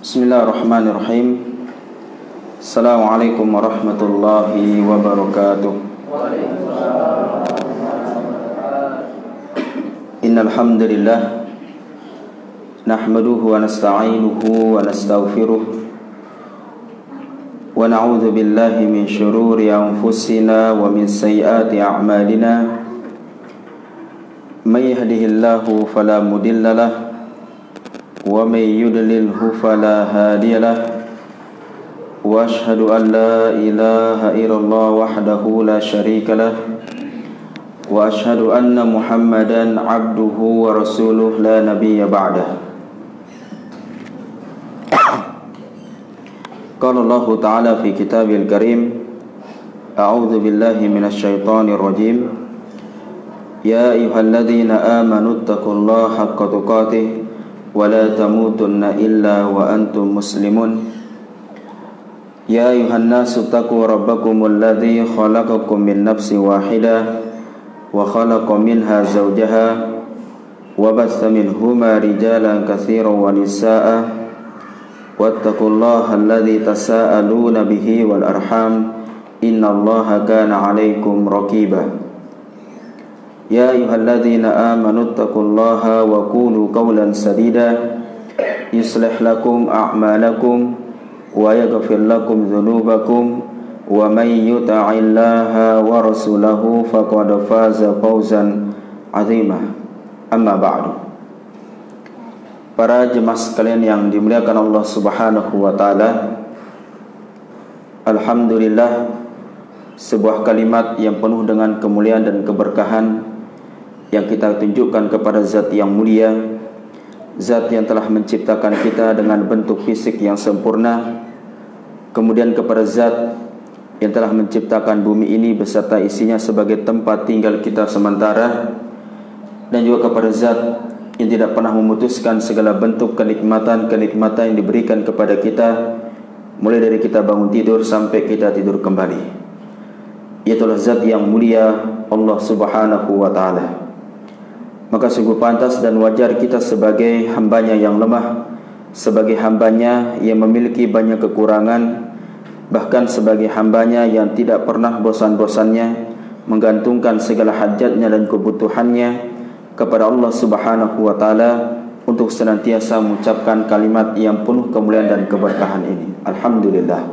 Bismillahirrahmanirrahim. Assalamualaikum warahmatullahi wabarakatuh. Innal hamdalillah nahmaduhu wa nasta'inuhu wa nastaghfiruh wa na'udzu billahi min shururi anfusina wa min sayyiati a'malina. May yahdihillahu fala mudilla lahu wa may yudlilhu fala hadiya lahu. Wa ashhadu an la ilaha illallah wahdahu la syarika lahu wa ashhadu anna Muhammadan abduhu wa rasuluh la nabiyya ba'dah. Qala Allah Ta'ala fi kitabil karim, a'udzu billahi minasy syaithanir rajim. Ya ayyuhalladzina amanu taqullaha haqqa tuqatih wa la tamutunna illa wa antum muslimun. Ya ayuhan nasu taqu rabbakumul ladzi khalaqakum min nafsin wahidah wa khalaqa minha zawjaha wa batha minhuma rijalan katsiran wa nisaa'a wattaqullaha alladzi tasaaluna bihi wal arham innallaha kana 'alaikum raqiba. Ya ayyuhalladzina amanu taqullaha wa qulu qawlan sadida yuslih lakum a'malakum wa yaghfir lakum dhunubakum wa may yuti'illaha wa rasulahu faqad faza fawzan 'azima. Amma ba'du. Para jemaah sekalian yang dimuliakan Allah Subhanahu wa taala, alhamdulillah, sebuah kalimat yang penuh dengan kemuliaan dan keberkahan yang kita tunjukkan kepada zat yang mulia, zat yang telah menciptakan kita dengan bentuk fisik yang sempurna, kemudian kepada zat yang telah menciptakan bumi ini beserta isinya sebagai tempat tinggal kita sementara, dan juga kepada zat yang tidak pernah memutuskan segala bentuk kenikmatan-kenikmatan yang diberikan kepada kita, mulai dari kita bangun tidur sampai kita tidur kembali. Itulah zat yang mulia, Allah Subhanahu wa ta'ala. Maka sungguh pantas dan wajar kita sebagai hambanya yang lemah, sebagai hambanya yang memiliki banyak kekurangan, bahkan sebagai hambanya yang tidak pernah bosan-bosannya menggantungkan segala hajatnya dan kebutuhannya kepada Allah Subhanahu wa ta'ala, untuk senantiasa mengucapkan kalimat yang penuh kemuliaan dan keberkahan ini. Alhamdulillah.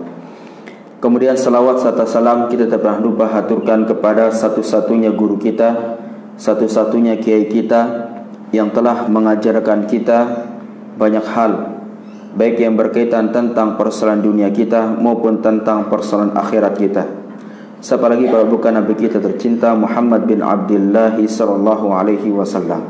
Kemudian salawat serta salam kita tak pernah lupa haturkan kepada satu-satunya guru kita, satu-satunya kiai kita yang telah mengajarkan kita banyak hal, baik yang berkaitan tentang persoalan dunia kita maupun tentang persoalan akhirat kita. Siapa lagi kalau bukan Nabi kita tercinta Muhammad bin Abdullah sallallahu alaihi wasallam.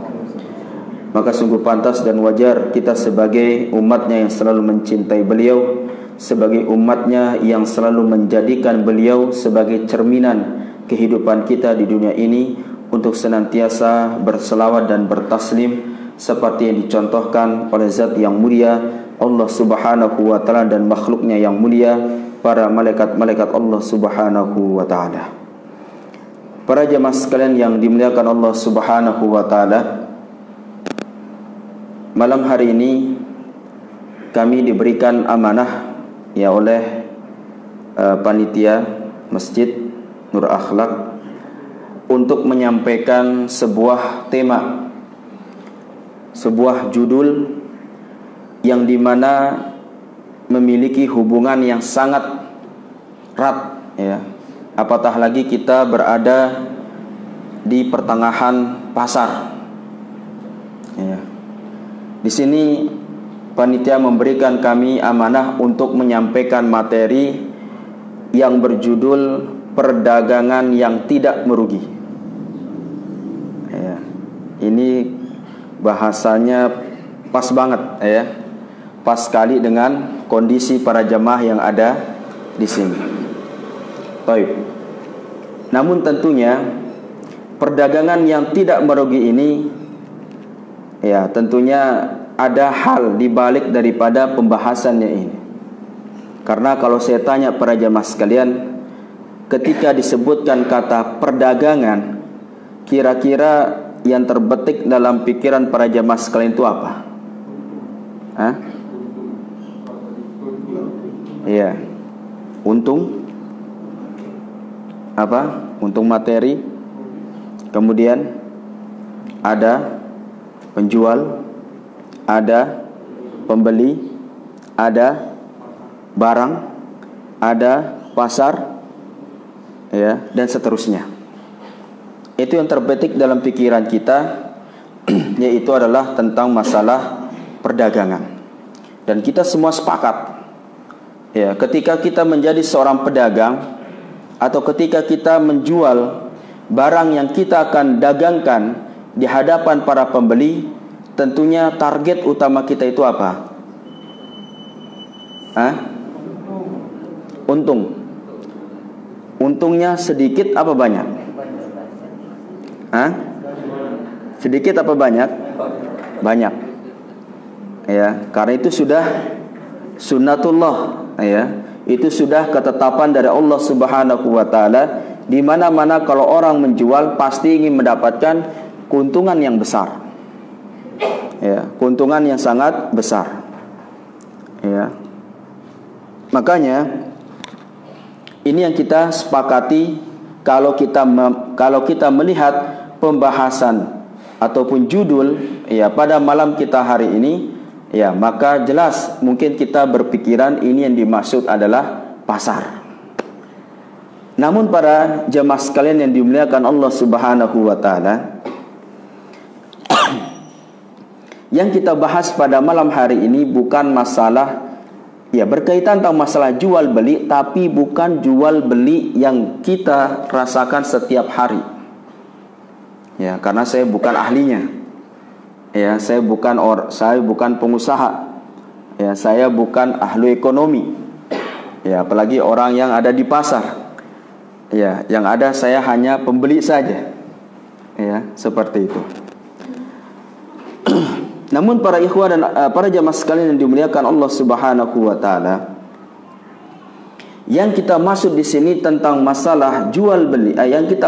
Maka sungguh pantas dan wajar kita sebagai umatnya yang selalu mencintai beliau, sebagai umatnya yang selalu menjadikan beliau sebagai cerminan kehidupan kita di dunia ini, untuk senantiasa berselawat dan bertaslim seperti yang dicontohkan oleh zat yang mulia Allah Subhanahu wa ta'ala dan makhluknya yang mulia, para malaikat-malaikat Allah Subhanahu wa ta'ala. Para jemaah sekalian yang dimuliakan Allah Subhanahu wa ta'ala, malam hari ini kami diberikan amanah ya oleh panitia Masjid Nur Akhlak untuk menyampaikan sebuah tema, sebuah judul yang dimana memiliki hubungan yang sangat erat ya. Apatah lagi kita berada di pertengahan pasar ya. Di sini panitia memberikan kami amanah untuk menyampaikan materi yang berjudul perdagangan yang tidak merugi ya. Ini bahasanya pas banget ya, pas sekali dengan kondisi para jemaah yang ada di sini. Baik. Namun tentunya perdagangan yang tidak merugi ini ya, tentunya ada hal di balik daripada pembahasannya ini. Karena kalau saya tanya para jemaah sekalian, ketika disebutkan kata perdagangan, kira-kira yang terbetik dalam pikiran para jamaah sekalian itu apa? Ya. Untung apa? Untung materi. Kemudian ada penjual, ada pembeli, ada barang, ada pasar, ya, dan seterusnya. Itu yang terbetik dalam pikiran kita, yaitu adalah tentang masalah perdagangan. Dan kita semua sepakat, ya, ketika kita menjadi seorang pedagang atau ketika kita menjual barang yang kita akan dagangkan di hadapan para pembeli, tentunya target utama kita itu apa? Untung. Untungnya sedikit apa banyak? Sedikit apa banyak? Banyak. Ya, karena itu sudah sunnatullah, ya. Itu sudah ketetapan dari Allah Subhanahu wa taala, di mana-mana kalau orang menjual pasti ingin mendapatkan keuntungan yang besar. Ya, keuntungan yang sangat besar. Ya. Makanya ini yang kita sepakati kalau kita melihat pembahasan ataupun judul, ya, pada malam kita hari ini, ya, maka jelas mungkin kita berpikiran ini yang dimaksud adalah pasar. Namun para jemaah sekalian yang dimuliakan Allah Subhanahu wa taala, yang kita bahas pada malam hari ini bukan masalah, ya, berkaitan tentang masalah jual beli, tapi bukan jual beli yang kita rasakan setiap hari. Ya, karena saya bukan ahlinya. Ya, saya bukan pengusaha. Ya, saya bukan ahli ekonomi. Ya, apalagi orang yang ada di pasar. Ya, yang ada saya hanya pembeli saja. Ya, seperti itu. Namun para ikhwah dan para jamaah sekalian yang dimuliakan Allah Subhanahu wa taala, yang kita maksud di sini tentang masalah jual beli, yang kita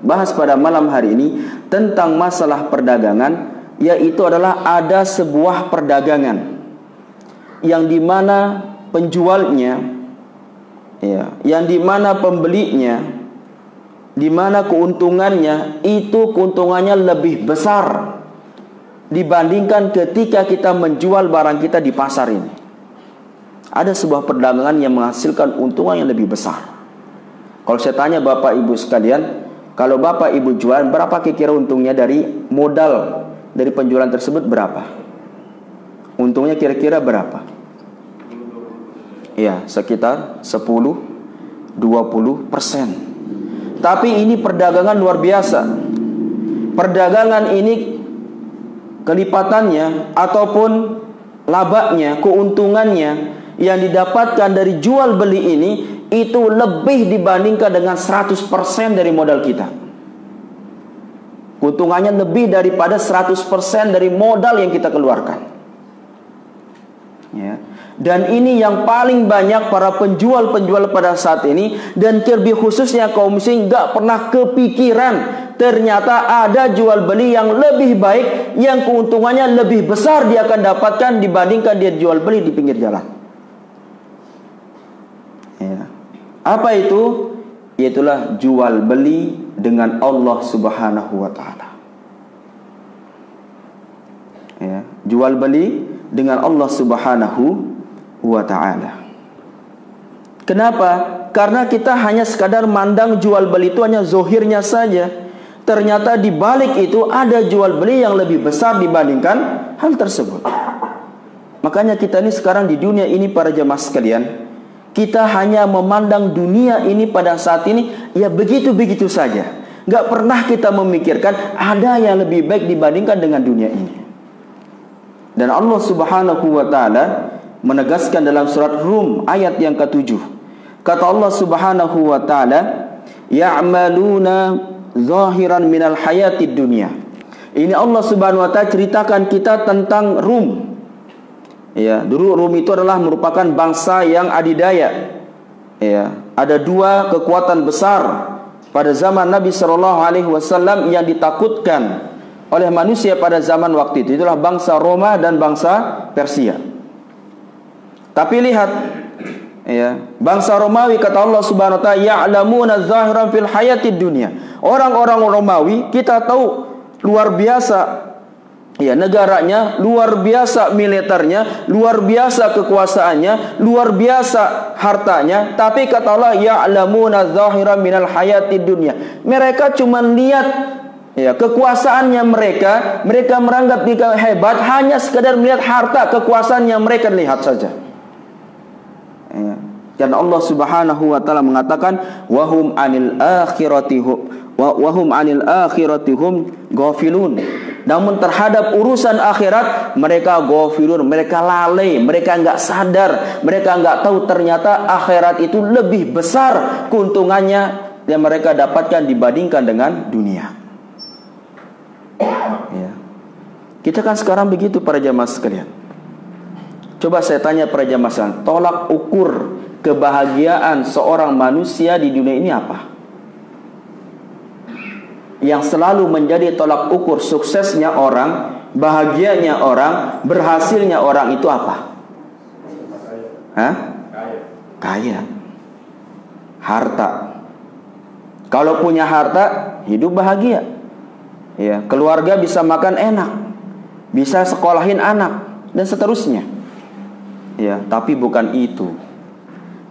bahas pada malam hari ini tentang masalah perdagangan, yaitu adalah ada sebuah perdagangan yang dimana penjualnya, ya, yang dimana pembelinya, dimana keuntungannya itu keuntungannya lebih besar dibandingkan ketika kita menjual barang kita di pasar ini. Ada sebuah perdagangan yang menghasilkan untungan yang lebih besar. Kalau saya tanya Bapak Ibu sekalian, kalau Bapak Ibu jual, berapa kira-kira untungnya dari modal dari penjualan tersebut berapa? Untungnya kira-kira berapa? Ya, sekitar 10-20%. Tapi ini perdagangan luar biasa. Perdagangan ini kelipatannya ataupun labanya, keuntungannya yang didapatkan dari jual beli ini itu lebih dibandingkan dengan 100% dari modal kita. Keuntungannya lebih daripada 100% dari modal yang kita keluarkan. Ya. Dan ini yang paling banyak para penjual-penjual pada saat ini, dan terlebih khususnya kaum muslim gak pernah kepikiran ternyata ada jual beli yang lebih baik, yang keuntungannya lebih besar dia akan dapatkan dibandingkan dia jual beli di pinggir jalan. Ya. Apa itu? Itulah jual beli dengan Allah Subhanahu wa taala. Ya, jual beli dengan Allah Subhanahu wa ta'ala. Kenapa? Karena kita hanya sekadar mandang jual beli itu hanya zohirnya saja. Ternyata di balik itu ada jual beli yang lebih besar dibandingkan hal tersebut. Makanya kita ini sekarang di dunia ini para jemaah sekalian, kita hanya memandang dunia ini pada saat ini ya begitu-begitu saja. Gak pernah kita memikirkan ada yang lebih baik dibandingkan dengan dunia ini. Dan Allah Subhanahu wa ta'ala menegaskan dalam surat Rum ayat yang ke-7. Kata Allah Subhanahu wa taala, "Ya'maluna zahiran minal hayatid dunya." Ini Allah Subhanahu wa taala ceritakan kita tentang Rum. Ya, dulu Rum itu adalah merupakan bangsa yang adidaya. Ya, ada dua kekuatan besar pada zaman Nabi sallallahu alaihi wasallam yang ditakutkan oleh manusia pada zaman waktu itu. Itulah bangsa Roma dan bangsa Persia. Tapi lihat, Ya, bangsa Romawi kata Allah Subhanahu wa taala ya'lamuna zahiran fil hayatid dunya. Orang-orang Romawi kita tahu luar biasa ya negaranya, luar biasa militernya, luar biasa kekuasaannya, luar biasa hartanya, tapi kata Allah ya'lamuna zahiran minal hayatid dunya. Mereka cuma lihat ya kekuasaannya mereka menganggap mereka hebat hanya sekadar melihat harta kekuasaan yang mereka lihat saja. Ya. Dan Allah Subhanahu wa taala mengatakan wahum anil akhirati hum ghafilun. Namun terhadap urusan akhirat mereka ghafilun, mereka lalai, mereka enggak sadar, mereka enggak tahu ternyata akhirat itu lebih besar keuntungannya yang mereka dapatkan dibandingkan dengan dunia. Ya. Kita kan sekarang begitu para jamaah sekalian. Coba saya tanya para jamaah sekalian, tolak ukur kebahagiaan seorang manusia di dunia ini apa? Yang selalu menjadi tolak ukur suksesnya orang, bahagianya orang, berhasilnya orang itu apa? Hah? Kaya. Harta. Kalau punya harta, hidup bahagia. Ya, keluarga bisa makan enak, bisa sekolahin anak dan seterusnya. Ya, tapi bukan itu.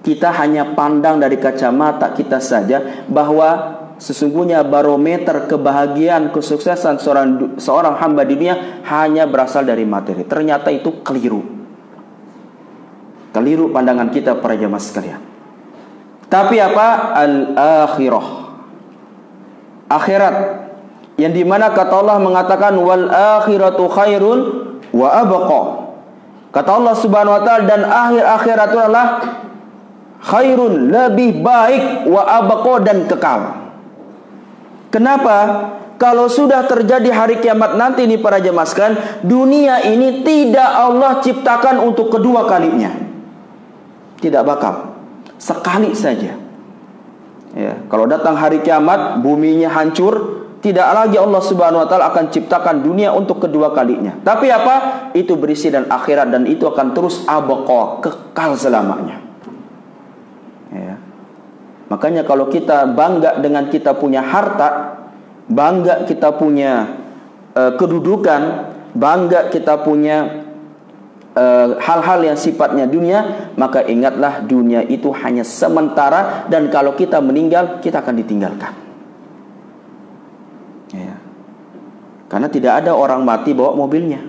Kita hanya pandang dari kacamata kita saja bahwa sesungguhnya barometer kebahagiaan, kesuksesan seorang hamba di dunia hanya berasal dari materi. Ternyata itu keliru. Keliru pandangan kita para jamaah sekalian. Tapi apa? Al-akhirah. Akhirat. Yang dimana kata Allah mengatakan wal akhiratu khairun wa abqa. Kata Allah Subhanahu wa taala dan akhirat itu adalah khairun, lebih baik, wa abqa dan kekal. Kenapa? Kalau sudah terjadi hari kiamat nanti nih para jemaah sekalian, dunia ini tidak Allah ciptakan untuk kedua kalinya. Tidak bakal. Sekali saja. Ya, kalau datang hari kiamat, buminya hancur, tidak lagi Allah Subhanahu wa taala akan ciptakan dunia untuk kedua kalinya. Tapi apa? Itu berisi dan akhirat dan itu akan terus abqa, kekal selamanya. Ya. Makanya kalau kita bangga dengan kita punya harta, bangga kita punya kedudukan, bangga kita punya hal-hal yang sifatnya dunia, maka ingatlah dunia itu hanya sementara dan kalau kita meninggal kita akan ditinggalkan. Ya. Karena tidak ada orang mati bawa mobilnya.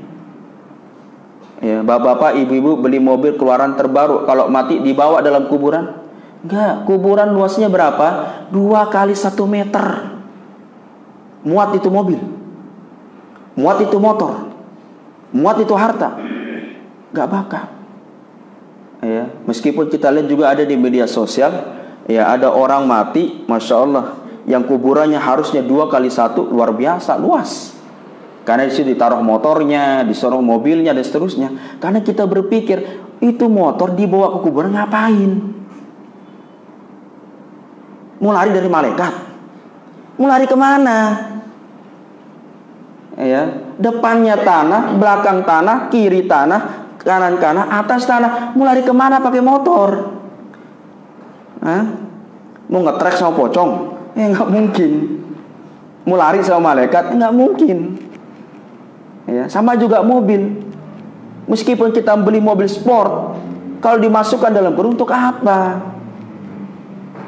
Ya, bapak-bapak, ibu-ibu beli mobil keluaran terbaru, kalau mati dibawa dalam kuburan? Enggak, kuburan luasnya berapa? 2 kali 1 meter. Muat itu mobil, muat itu motor, muat itu harta. Enggak bakal. Ya, meskipun kita lihat juga ada di media sosial, ya ada orang mati, masya Allah, yang kuburannya harusnya 2 kali 1, luar biasa luas. Karena di situ ditaruh motornya, disuruh mobilnya dan seterusnya. Karena kita berpikir itu motor dibawa ke kuburan ngapain? Mau lari dari malaikat? Mau lari kemana? Ya, depannya tanah, belakang tanah, kiri tanah, kanan atas tanah. Mau lari kemana pakai motor? Hah? Mau ngetrek sama pocong? Nggak mungkin. Mau lari sama malaikat? Nggak mungkin. Ya, sama juga mobil. Meskipun kita beli mobil sport, kalau dimasukkan dalam kurung untuk apa?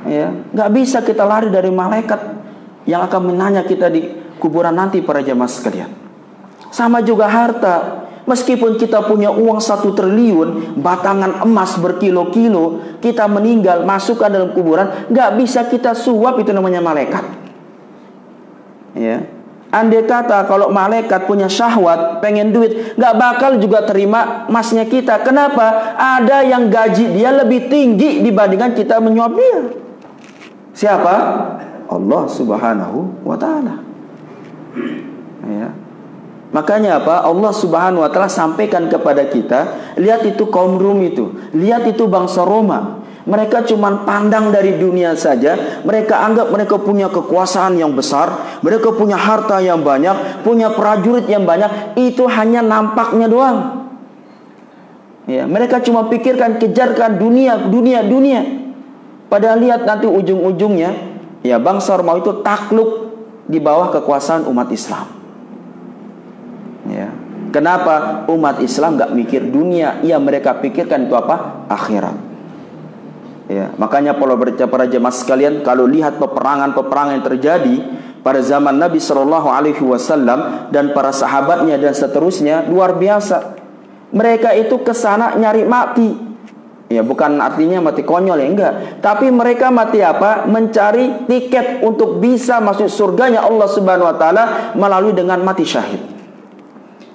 Ya, nggak bisa kita lari dari malaikat yang akan menanya kita di kuburan nanti para jamaah sekalian. Sama juga harta. Meskipun kita punya uang 1 triliun, batangan emas berkilo-kilo, kita meninggal masukkan dalam kuburan, nggak bisa kita suap, itu namanya malaikat. Ya. Andai kata kalau malaikat punya syahwat, pengen duit, nggak bakal juga terima emasnya kita. Kenapa? Ada yang gaji dia lebih tinggi dibandingkan kita menyuap dia. Siapa? Allah Subhanahu wa taala. Ya. Makanya apa? Allah Subhanahu wa taala sampaikan kepada kita, lihat itu kaum Rum itu, lihat itu bangsa Roma. Mereka cuma pandang dari dunia saja. Mereka anggap mereka punya kekuasaan yang besar, mereka punya harta yang banyak, punya prajurit yang banyak. Itu hanya nampaknya doang. Ya, mereka cuma pikirkan, kejarkan dunia. Padahal lihat nanti ujung-ujungnya, ya bangsa Romawi itu takluk di bawah kekuasaan umat Islam. Ya. Kenapa umat Islam nggak mikir dunia? Ya mereka pikirkan itu apa? Akhirat. Ya, makanya para jemaah sekalian, kalau lihat peperangan yang terjadi pada zaman Nabi Shallallahu Alaihi Wasallam dan para sahabatnya dan seterusnya, luar biasa. Mereka itu kesana nyari mati. Ya, bukan artinya mati konyol ya, enggak. Tapi mereka mati apa? Mencari tiket untuk bisa masuk surganya Allah Subhanahu Wa Taala melalui dengan mati syahid.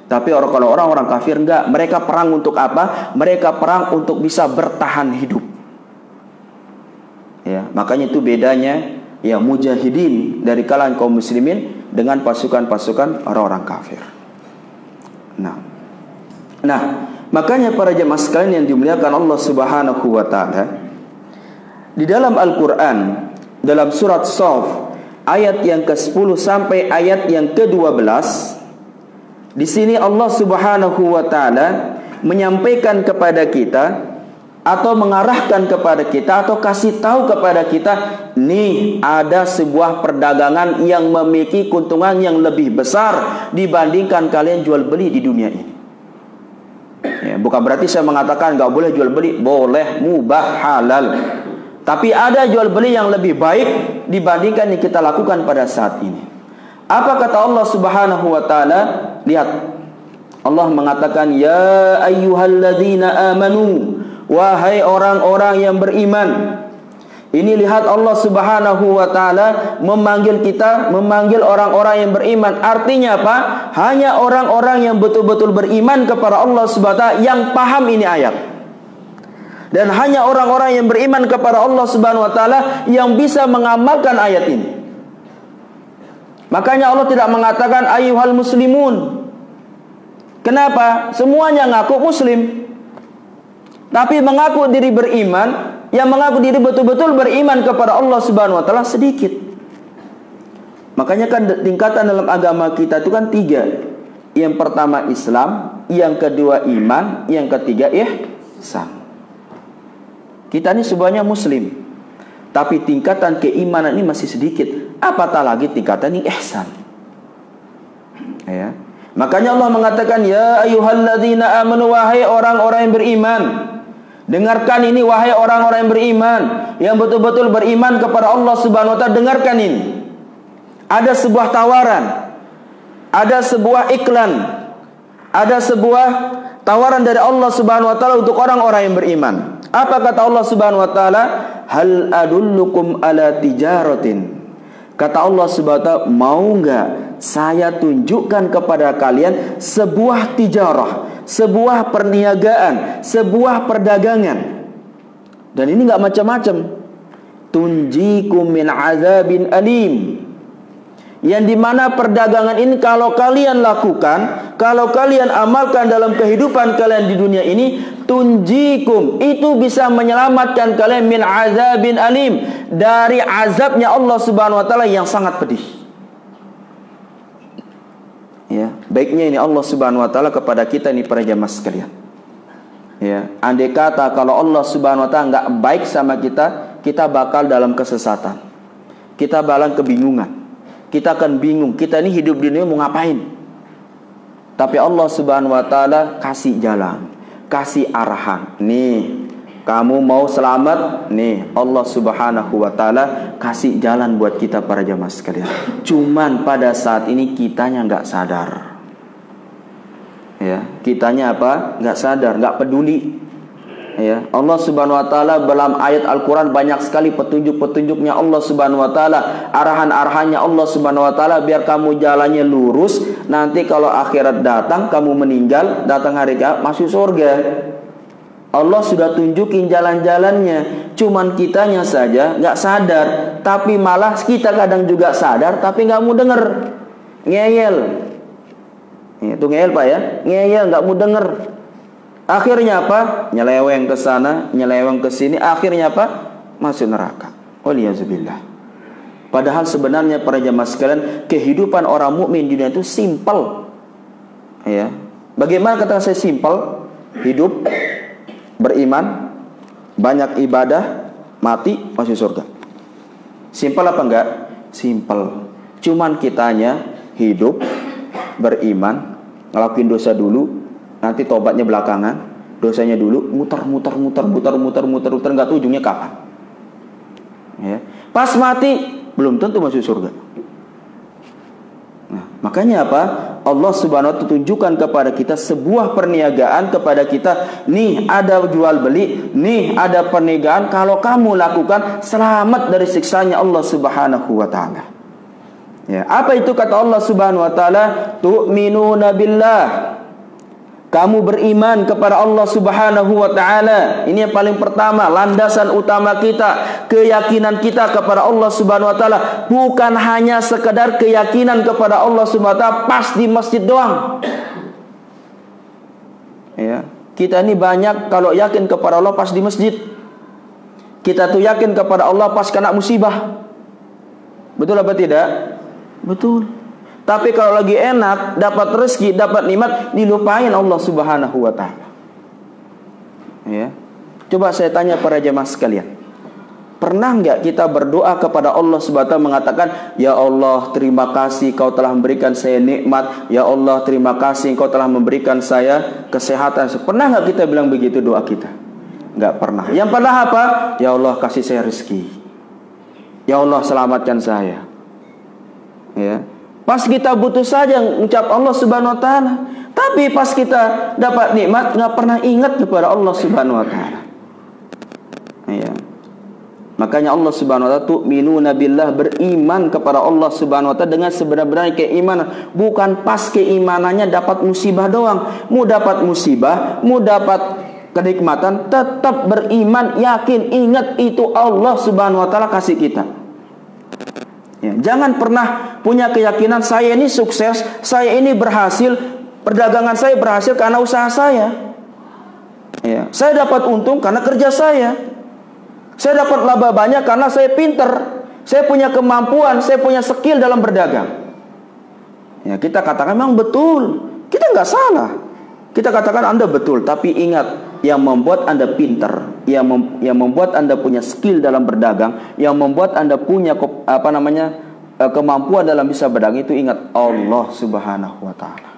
Tapi kalau orang-orang kafir enggak. Mereka perang untuk apa? Mereka perang untuk bisa bertahan hidup. Ya, makanya itu bedanya ya mujahidin dari kalangan kaum muslimin dengan pasukan-pasukan orang-orang kafir. Nah, makanya para jemaah sekalian yang dimuliakan Allah Subhanahu wa taala, di dalam Al-Qur'an dalam surat Shaff ayat yang ke-10 sampai ayat yang ke-12, di sini Allah Subhanahu wa taala menyampaikan kepada kita atau mengarahkan kepada kita atau kasih tahu kepada kita, nih ada sebuah perdagangan yang memiliki keuntungan yang lebih besar dibandingkan kalian jual beli di dunia ini. Ya, bukan berarti saya mengatakan nggak boleh jual beli, boleh, mubah, halal. Tapi ada jual beli yang lebih baik dibandingkan yang kita lakukan pada saat ini. Apa kata Allah Subhanahu wa taala? Lihat. Allah mengatakan, ya ayyuhalladzina amanu, wahai orang-orang yang beriman. Ini lihat Allah Subhanahu wa taala memanggil kita, memanggil orang-orang yang beriman. Artinya apa? Hanya orang-orang yang betul-betul beriman kepada Allah Subhanahu wa taala yang paham ini ayat. Dan hanya orang-orang yang beriman kepada Allah Subhanahu wa taala yang bisa mengamalkan ayat ini. Makanya Allah tidak mengatakan ayyuhal muslimun. Kenapa? Semuanya ngaku muslim, tapi mengaku diri beriman, yang mengaku diri betul-betul beriman kepada Allah Subhanahu wa taala sedikit. Makanya kan tingkatan dalam agama kita itu kan 3. Yang pertama Islam, yang kedua iman, yang ketiga ihsan. Kita ini semuanya muslim, tapi tingkatan keimanan ini masih sedikit. Apatah lagi tingkatan ihsan. Ya. Makanya Allah mengatakan, ya ayyuhalladzina amanu, wahai orang-orang yang beriman. Dengarkan ini wahai orang-orang yang beriman, yang betul-betul beriman kepada Allah Subhanahu wa taala. Dengarkan ini. Ada sebuah tawaran, ada sebuah iklan, ada sebuah tawaran dari Allah Subhanahu wa taala untuk orang-orang yang beriman. Apa kata Allah Subhanahu wa taala? Hal adullukum ala tijaratin. Kata Allah Subhanahu wa taala, mau enggak saya tunjukkan kepada kalian sebuah tijarah, sebuah perniagaan, sebuah perdagangan. Dan ini enggak macam-macam. Tunjikum min azabin alim. Yang dimana perdagangan ini kalau kalian lakukan, kalau kalian amalkan dalam kehidupan kalian di dunia ini, tunjikum, itu bisa menyelamatkan kalian min azabin alim, dari azabnya Allah Subhanahu wa taala yang sangat pedih. Ya, baiknya ini Allah Subhanahu wa taala kepada kita ini para jamaah sekalian. Ya, andai kata kalau Allah Subhanahu wa taala enggak baik sama kita, kita bakal dalam kesesatan. Kita bakal kebingungan. Kita akan bingung, kita ini hidup di dunia mau ngapain? Tapi Allah Subhanahu wa taala kasih jalan, kasih arahan. Nih, kamu mau selamat? Nih, Allah Subhanahu wa taala kasih jalan buat kita para jamaah sekalian. Cuman pada saat ini kitanya enggak sadar. Ya, kitanya apa? Enggak sadar, enggak peduli. Ya, Allah Subhanahu wa taala dalam ayat Al-Qur'an banyak sekali petunjuk-petunjuknya Allah Subhanahu wa taala, arahan-arahannya Allah Subhanahu wa taala biar kamu jalannya lurus. Nanti kalau akhirat datang, kamu meninggal, datang hari kiamat, masuk surga. Allah sudah tunjukin jalan-jalannya. Cuman kitanya saja nggak sadar. Tapi malah kita kadang juga sadar, tapi nggak mau denger, ngeyel. Itu ngeyel Pak ya, ngeyel, nggak mau denger. Akhirnya apa? Nyeleweng ke sana, nyeleweng ke sini. Akhirnya apa? Masuk neraka. Waliyazubillah. Padahal sebenarnya para jamaah sekalian, kehidupan orang mukmin di dunia itu simple. Ya. Bagaimana kata saya simple? Hidup beriman, banyak ibadah, mati masuk surga. Simpel apa enggak? Simpel. Cuman kitanya hidup, beriman, ngelakuin dosa dulu, nanti tobatnya belakangan, dosanya dulu, muter, nggak tahu ujungnya kapan. Ya. Pas mati belum tentu masuk surga. Nah, makanya apa? Allah Subhanahu wa Ta'ala tunjukkan kepada kita sebuah perniagaan kepada kita. Nih ada jual beli, nih ada perniagaan. Kalau kamu lakukan, selamat dari siksanya Allah Subhanahu wa Ta'ala. Ya, apa itu kata Allah Subhanahu wa Ta'ala? Tu'minuna billah. Kamu beriman kepada Allah Subhanahu wa Ta'ala. Ini yang paling pertama, landasan utama kita, keyakinan kita kepada Allah Subhanahu wa Ta'ala. Bukan hanya sekedar keyakinan kepada Allah Subhanahu wa Ta'ala pas di masjid doang. Ya, kita ini banyak kalau yakin kepada Allah pas di masjid. Kita tuh yakin kepada Allah pas kena musibah. Betul apa tidak? Betul. Tapi kalau lagi enak, dapat rezeki, dapat nikmat, dilupain Allah Subhanahu wa Ta'ala. Ya. Coba saya tanya para jemaah sekalian, pernah enggak kita berdoa kepada Allah Subhanahu wa Ta'ala mengatakan, ya Allah, terima kasih Kau telah memberikan saya nikmat. Ya Allah, terima kasih Kau telah memberikan saya kesehatan. Pernah enggak kita bilang begitu doa kita? Enggak pernah. Yang pernah apa? Ya Allah, kasih saya rezeki. Ya Allah, selamatkan saya. Ya. Pas kita butuh saja mengucap Allah Subhanahu wa Ta'ala. Tapi pas kita dapat nikmat, nggak pernah ingat kepada Allah Subhanahu wa Ta'ala. Ya. Makanya Allah Subhanahu wa Ta'ala tu'minuna billah, beriman kepada Allah Subhanahu wa Ta'ala dengan sebenar-benarnya keimanan. Bukan pas keimanannya dapat musibah doang. Mau dapat musibah, mau dapat kenikmatan, tetap beriman, yakin, ingat itu Allah Subhanahu wa Ta'ala kasih kita. Ya, jangan pernah punya keyakinan saya ini sukses, saya ini berhasil, perdagangan saya berhasil karena usaha saya. Ya, saya dapat untung karena kerja saya. Saya dapat laba banyak karena saya pinter, saya punya kemampuan, saya punya skill dalam berdagang. Ya, kita katakan memang betul, kita nggak salah. Kita katakan Anda betul, tapi ingat, yang membuat Anda pinter, yang membuat Anda punya skill dalam berdagang, yang membuat Anda punya kemampuan dalam bisa berdagang, itu ingat Allah Subhanahu wa Ta'ala.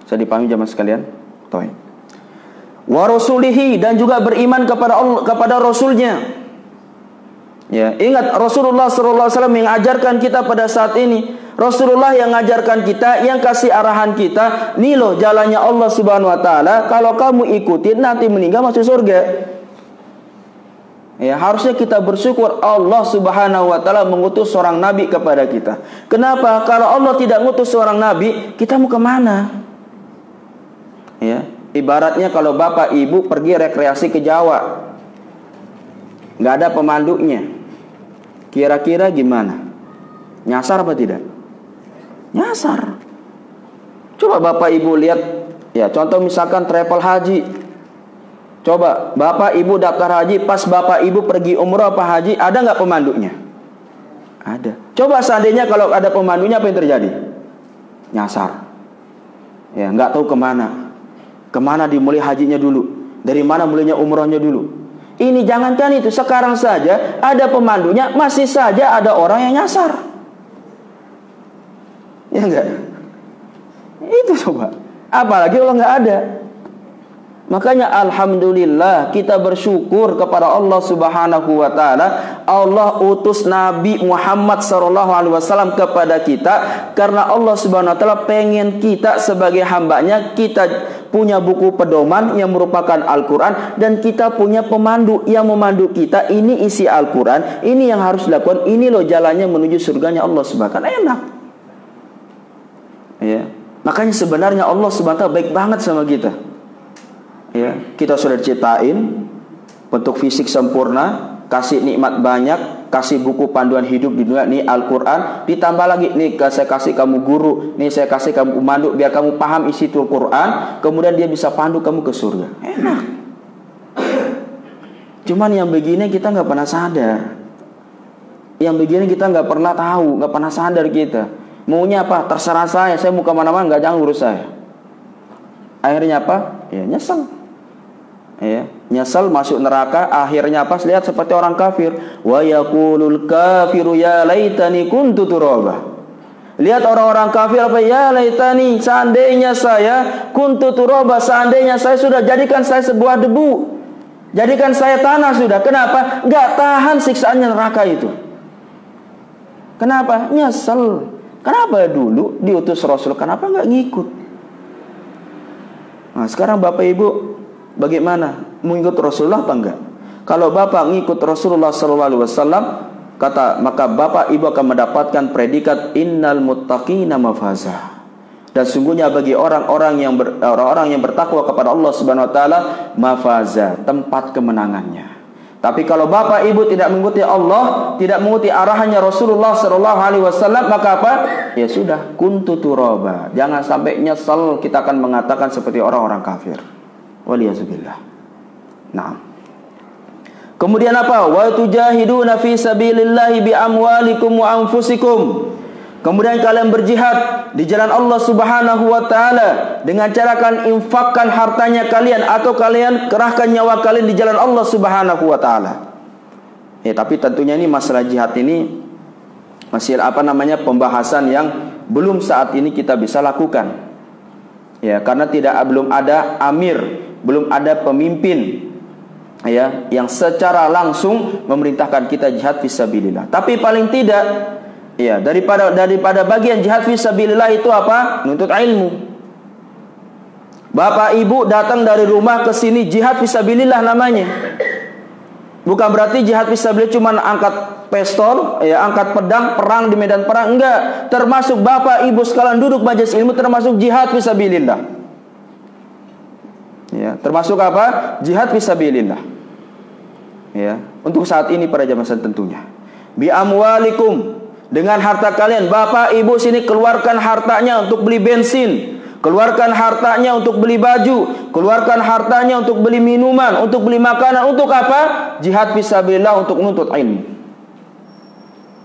Saya dipahami jemaah sekalian? Baik. Wa rasulihi, dan juga beriman kepada Allah, kepada Rasulnya. Ya, ingat Rasulullah SAW mengajarkan kita pada saat ini. Rasulullah yang mengajarkan kita, yang kasih arahan kita. Nih loh jalannya Allah Subhanahu wa Ta'ala. Kalau kamu ikutin, nanti meninggal masuk surga. Ya, harusnya kita bersyukur Allah Subhanahu wa Ta'ala mengutus seorang nabi kepada kita. Kenapa? Kalau Allah tidak mengutus seorang nabi, kita mau kemana? Ya, ibaratnya kalau bapak ibu pergi rekreasi ke Jawa, nggak ada pemandunya. Kira-kira gimana? Nyasar apa tidak? Nyasar. Coba bapak ibu lihat, ya contoh misalkan travel haji. Coba bapak ibu daftar haji, pas bapak ibu pergi umrah apa haji, ada nggak pemandunya? Ada. Coba seandainya kalau ada pemandunya, apa yang terjadi? Nyasar. Ya, nggak tahu kemana. Kemana dimulai hajinya dulu? Dari mana mulainya umrahnya dulu? Ini jangankan itu, sekarang saja ada pemandunya, masih saja ada orang yang nyasar. Ya enggak? Itu coba. Apalagi kalau enggak ada. Makanya alhamdulillah kita bersyukur kepada Allah Subhanahu wa Ta'ala. Allah utus Nabi Muhammad SAW kepada kita, karena Allah Subhanahu wa Ta'ala pengen kita sebagai hambanya, kita punya buku pedoman yang merupakan Al-Quran, dan kita punya pemandu yang memandu kita. Ini isi Al-Quran, ini yang harus dilakukan, ini loh jalannya menuju surganya Allah Subhanahu wa Ta'ala. Enak. Ya. Makanya sebenarnya Allah Subhanahu wa Ta'ala baik banget sama kita. Ya, kita sudah diciptain bentuk fisik sempurna, kasih nikmat banyak, kasih buku panduan hidup di dunia, nih Al-Quran, ditambah lagi nih saya kasih kamu guru, nih saya kasih kamu pemandu biar kamu paham isi Al-Quran, kemudian dia bisa pandu kamu ke surga. Enak. Cuman yang begini kita nggak pernah sadar. Yang begini kita nggak pernah tahu, nggak pernah sadar kita. Maunya apa? Terserah saya mau kemana-mana, nggak, jangan urus saya. Akhirnya apa? Ya nyesel. Ya, nyesal masuk neraka, akhirnya pas lihat seperti orang kafir. Wa yaqulul kafiru ya laitani kuntu turaba. Lihat orang-orang kafir apa? Ya laitani, seandainya saya kuntu turaba, seandainya saya sudah jadikan saya sebuah debu. Jadikan saya tanah sudah. Kenapa? Enggak tahan siksaannya neraka itu. Kenapa? Nyesel. Kenapa dulu diutus Rasul? Kenapa enggak ngikut? Nah, sekarang Bapak Ibu bagaimana? Mengikut Rasulullah apa enggak? Kalau Bapak ngikut Rasulullah SAW, maka Bapak Ibu akan mendapatkan predikat innal muttaqina mafazah. Dan sungguhnya bagi orang-orang yang bertakwa kepada Allah Subhanahu wa taala mafazah, tempat kemenangannya. Tapi kalau Bapak Ibu tidak mengikuti Allah, tidak mengikuti arahannya Rasulullah SAW, maka apa? Ya sudah, kuntu turaba. Jangan sampai nyesel kita akan mengatakan seperti orang-orang kafir. Waliyazubillah. Nah. Kemudian apa? Wa tujahiduna fi sabilillahi bi amwalikum wa anfusikum. Kemudian kalian berjihad di jalan Allah Subhanahu wa taala dengan cara kalian infakkan hartanya kalian atau kalian kerahkan nyawa kalian di jalan Allah Subhanahu wa taala. Ya, tapi tentunya ini masalah jihad ini masih pembahasan yang belum saat ini kita bisa lakukan. Ya, karena belum ada amir, belum ada pemimpin ya yang secara langsung memerintahkan kita jihad fisabilillah. Tapi paling tidak ya, daripada bagian jihad fisabilillah itu apa? Menuntut ilmu. Bapak Ibu datang dari rumah ke sini, jihad fisabilillah namanya. Bukan berarti jihad fisabilillah cuma angkat pistol, ya, angkat pedang, perang di medan perang. Enggak. Termasuk Bapak Ibu sekalian duduk majelis ilmu termasuk jihad fisabilillah. Ya, termasuk apa? Jihad fisabilillah. Ya, untuk saat ini para jamaah tentunya. Bi amwalikum, dengan harta kalian. Bapak Ibu sini keluarkan hartanya untuk beli bensin, keluarkan hartanya untuk beli baju, keluarkan hartanya untuk beli minuman, untuk beli makanan. Untuk apa? Jihad fisabilillah, untuk menuntut ilmu.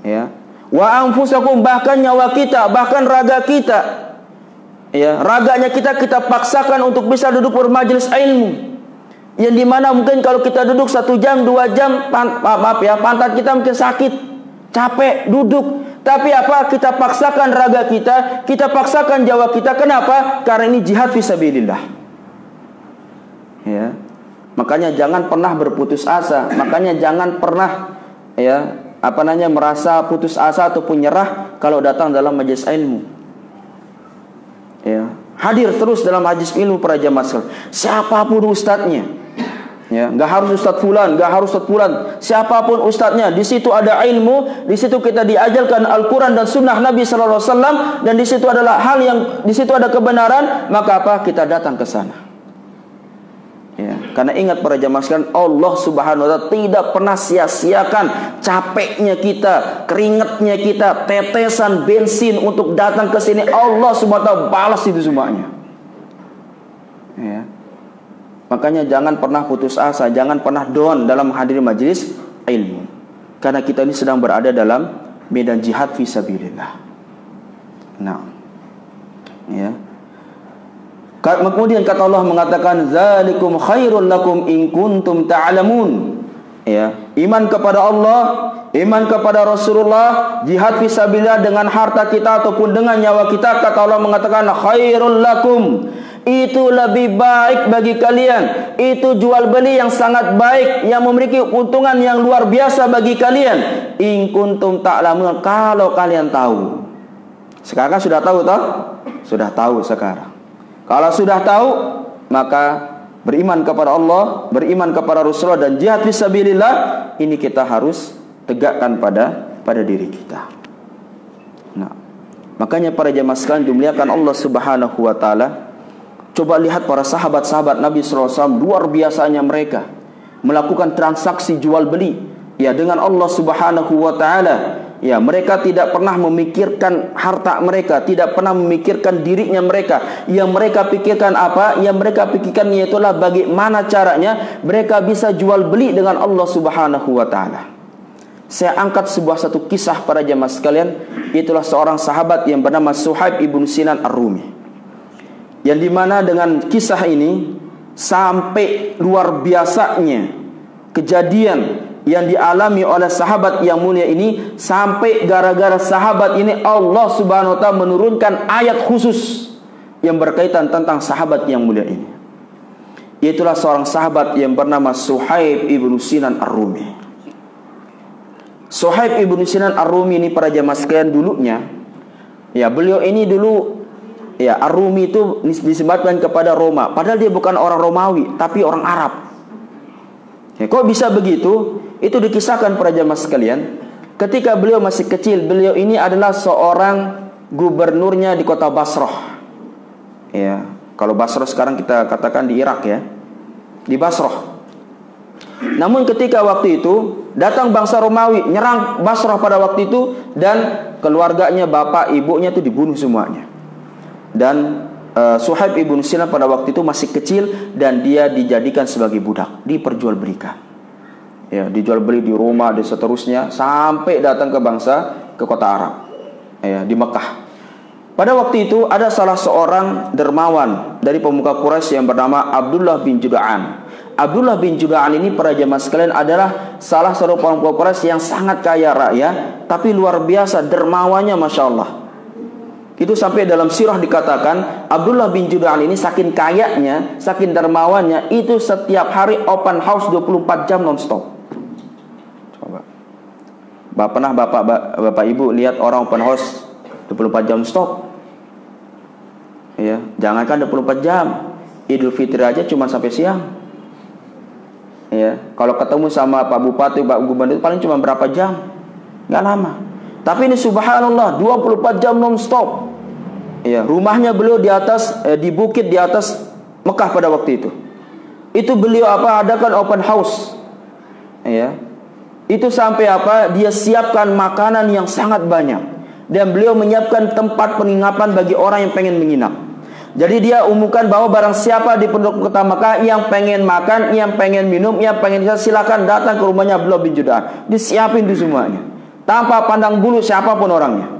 Ya. Wa anfusakum, bahkan nyawa kita, bahkan raga kita. Ya, raganya kita paksakan untuk bisa duduk bermajelis ilmu. Yang dimana mungkin kalau kita duduk 1 jam, 2 jam, pantat kita mungkin sakit, capek duduk. Tapi apa? Kita paksakan raga kita paksakan nyawa kita. Kenapa? Karena ini jihad fisabilillah. Ya. Makanya jangan pernah berputus asa. Makanya jangan pernah merasa putus asa ataupun nyerah kalau datang dalam majelis ilmu. Ya. Hadir terus dalam majelis ilmu para jamaah sekalian. Siapapun ustadznya. Ya, enggak harus ustadz fulan, enggak harus ustadz fulan. Siapapun ustadznya, di situ ada ilmu, di situ kita diajarkan Al-Qur'an dan sunnah Nabi sallallahu alaihi wasallam, dan di situ adalah hal yang di situ ada kebenaran, maka apa? Kita datang ke sana. Ya, karena ingat para jamaah sekalian, Allah Subhanahu wa taala tidak pernah sia-siakan capeknya kita, keringatnya kita, tetesan bensin untuk datang ke sini. Allah Subhanahu wa taala balas itu semuanya. Ya. Makanya jangan pernah putus asa, jangan pernah down dalam menghadiri majelis ilmu. Karena kita ini sedang berada dalam medan jihad fisabilillah. Nah, ya. Kemudian kata Allah mengatakan zalikum khairul lakum in kuntum ta'lamun. Ya, iman kepada Allah, iman kepada Rasulullah, jihad fisabilillah dengan harta kita ataupun dengan nyawa kita, kata Allah mengatakan khairul lakum. Itu lebih baik bagi kalian. Itu jual beli yang sangat baik, yang memiliki keuntungan yang luar biasa bagi kalian. In kuntum ta'lamun, kalau kalian tahu. Sekarang kan sudah tahu toh? Sudah tahu sekarang. Kalau sudah tahu, maka beriman kepada Allah, beriman kepada Rasulullah dan jihad fisabilillah, ini kita harus tegakkan pada diri kita. Nah, makanya para jemaah sekalian dimuliakan Allah Subhanahu wa taala. Coba lihat para sahabat-sahabat Nabi SAW, luar biasanya mereka melakukan transaksi jual beli ya dengan Allah Subhanahu wa taala. Ya, mereka tidak pernah memikirkan harta mereka, tidak pernah memikirkan dirinya mereka. Yang mereka pikirkan apa? Yang mereka pikirkan iaitulah bagaimana caranya mereka bisa jual beli dengan Allah Subhanahu wa taala. Saya angkat satu kisah para jemaah sekalian, itulah seorang sahabat yang bernama Suhaib ibn Sinan Ar-Rumi. Yang dimana dengan kisah ini, sampai luar biasanya kejadian yang dialami oleh sahabat yang mulia ini, sampai gara-gara sahabat ini Allah Subhanahu wa taala menurunkan ayat khusus yang berkaitan tentang sahabat yang mulia ini. Itulah seorang sahabat yang bernama Suhaib ibnu Sinan Ar-Rumi. Suhaib ibnu Sinan Ar-Rumi ini para jamaah sekalian dulunya, ya beliau ini dulu, ya Ar-Rumi itu disebutkan kepada Roma, padahal dia bukan orang Romawi tapi orang Arab. Ya, kok bisa begitu? Itu dikisahkan para jamaah sekalian, ketika beliau masih kecil, beliau ini adalah seorang gubernurnya di kota Basrah. Ya, kalau Basrah sekarang kita katakan di Irak ya, di Basrah. Namun ketika waktu itu datang bangsa Romawi nyerang Basrah pada waktu itu, dan keluarganya, bapak ibunya itu dibunuh semuanya. Dan Suhaib ibnu Sinan pada waktu itu masih kecil dan dia dijadikan sebagai budak, diperjualbelikan. Ya, dijual beli di Roma dan seterusnya sampai datang ke kota Arab, ya, di Mekah. Pada waktu itu ada salah seorang dermawan dari pemuka Quraisy yang bernama Abdullah bin Juda'an. Abdullah bin Juda'an ini para jamaah sekalian adalah salah satu pemuka Quraisy yang sangat kaya raya, tapi luar biasa dermawannya, masya Allah. Itu sampai dalam sirah dikatakan Abdullah bin Juda'an ini saking kayanya, saking dermawannya, itu setiap hari open house 24 jam non-stop. Coba, pernah bapak ibu lihat orang open house 24 jam stop? Ya, jangankan 24 jam, Idul Fitri aja cuma sampai siang. Ya, kalau ketemu sama Pak Bupati, Pak Gubernur paling cuma berapa jam, nggak lama. Tapi ini subhanallah 24 jam non-stop. Ya, rumahnya beliau di atas di bukit di atas Mekah pada waktu itu. Itu beliau adakan open house. Ya. Itu sampai dia siapkan makanan yang sangat banyak, dan beliau menyiapkan tempat penginapan bagi orang yang pengen menginap. Jadi dia umumkan bahwa barang siapa di penduduk kota Mekah yang pengen makan, yang pengen minum, yang pengen silakan datang ke rumahnya Abdullah bin Juda'an. Disiapin itu semuanya, tanpa pandang bulu siapapun orangnya.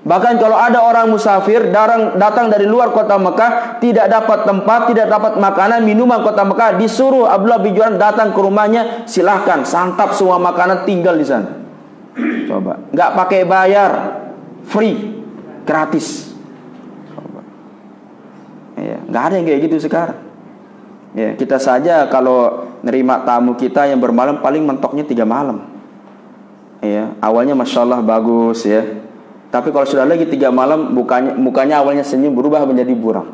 Bahkan kalau ada orang musafir datang dari luar kota Mekah, tidak dapat tempat, tidak dapat makanan, minuman kota Mekah, disuruh Abdullah bin Juda'an datang ke rumahnya, silahkan santap semua makanan, tinggal di sana. Coba, nggak pakai bayar, free, gratis. Coba. Ya, nggak ada yang kayak gitu sekarang. Ya, kita saja kalau nerima tamu kita yang bermalam paling mentoknya 3 malam. Ya, awalnya masya Allah bagus ya. Tapi kalau sudah lagi 3 malam, mukanya awalnya senyum berubah menjadi buram.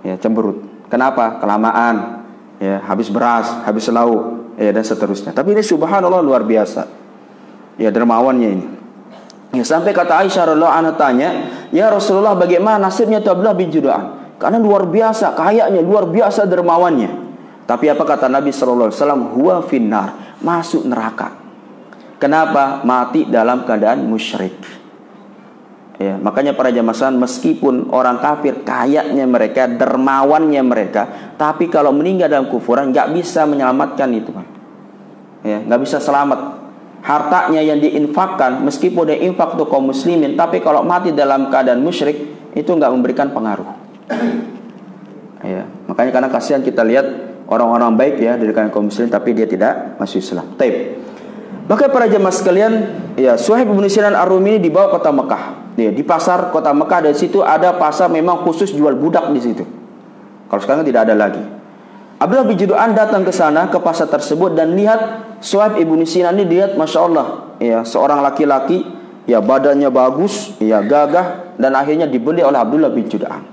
Ya, cemberut. Kenapa? Kelamaan. Ya, habis beras, habis lauk, ya, dan seterusnya. Tapi ini subhanallah luar biasa. Ya, dermawannya ini. Ya, sampai kata Aisyah radhiyallahu anha tanya, "Ya Rasulullah, bagaimana nasibnya Abdullah bin Juda'an? Karena luar biasa kayanya, luar biasa dermawannya." Tapi apa kata Nabi sallallahu alaihi wasallam? "Huwa finnar," masuk neraka. Kenapa? Mati dalam keadaan musyrik. Ya, makanya para jamaah meskipun orang kafir kayanya mereka, dermawannya mereka, tapi kalau meninggal dalam kufuran nggak bisa menyelamatkan itu, Pak. Ya, nggak bisa selamat. Hartanya yang diinfakkan, meskipun dia infak untuk kaum muslimin, tapi kalau mati dalam keadaan musyrik itu nggak memberikan pengaruh. Ya, makanya karena kasihan kita lihat orang-orang baik ya dari kaum muslim, tapi dia tidak masuk Islam. Taib. Maka para jemaah sekalian, ya, Suhaib bin Sinan Ar-Rumi ini dibawa kota Mekah. Ya, di pasar kota Mekah, dari situ ada pasar memang khusus jual budak di situ. Kalau sekarang tidak ada lagi. Abdullah bin Juda'an datang ke sana, ke pasar tersebut, dan lihat Suhaib ibn Sinan ini, dilihat masya Allah, ya, seorang laki-laki, ya, badannya bagus, ya, gagah, dan akhirnya dibeli oleh Abdullah bin Juda'an.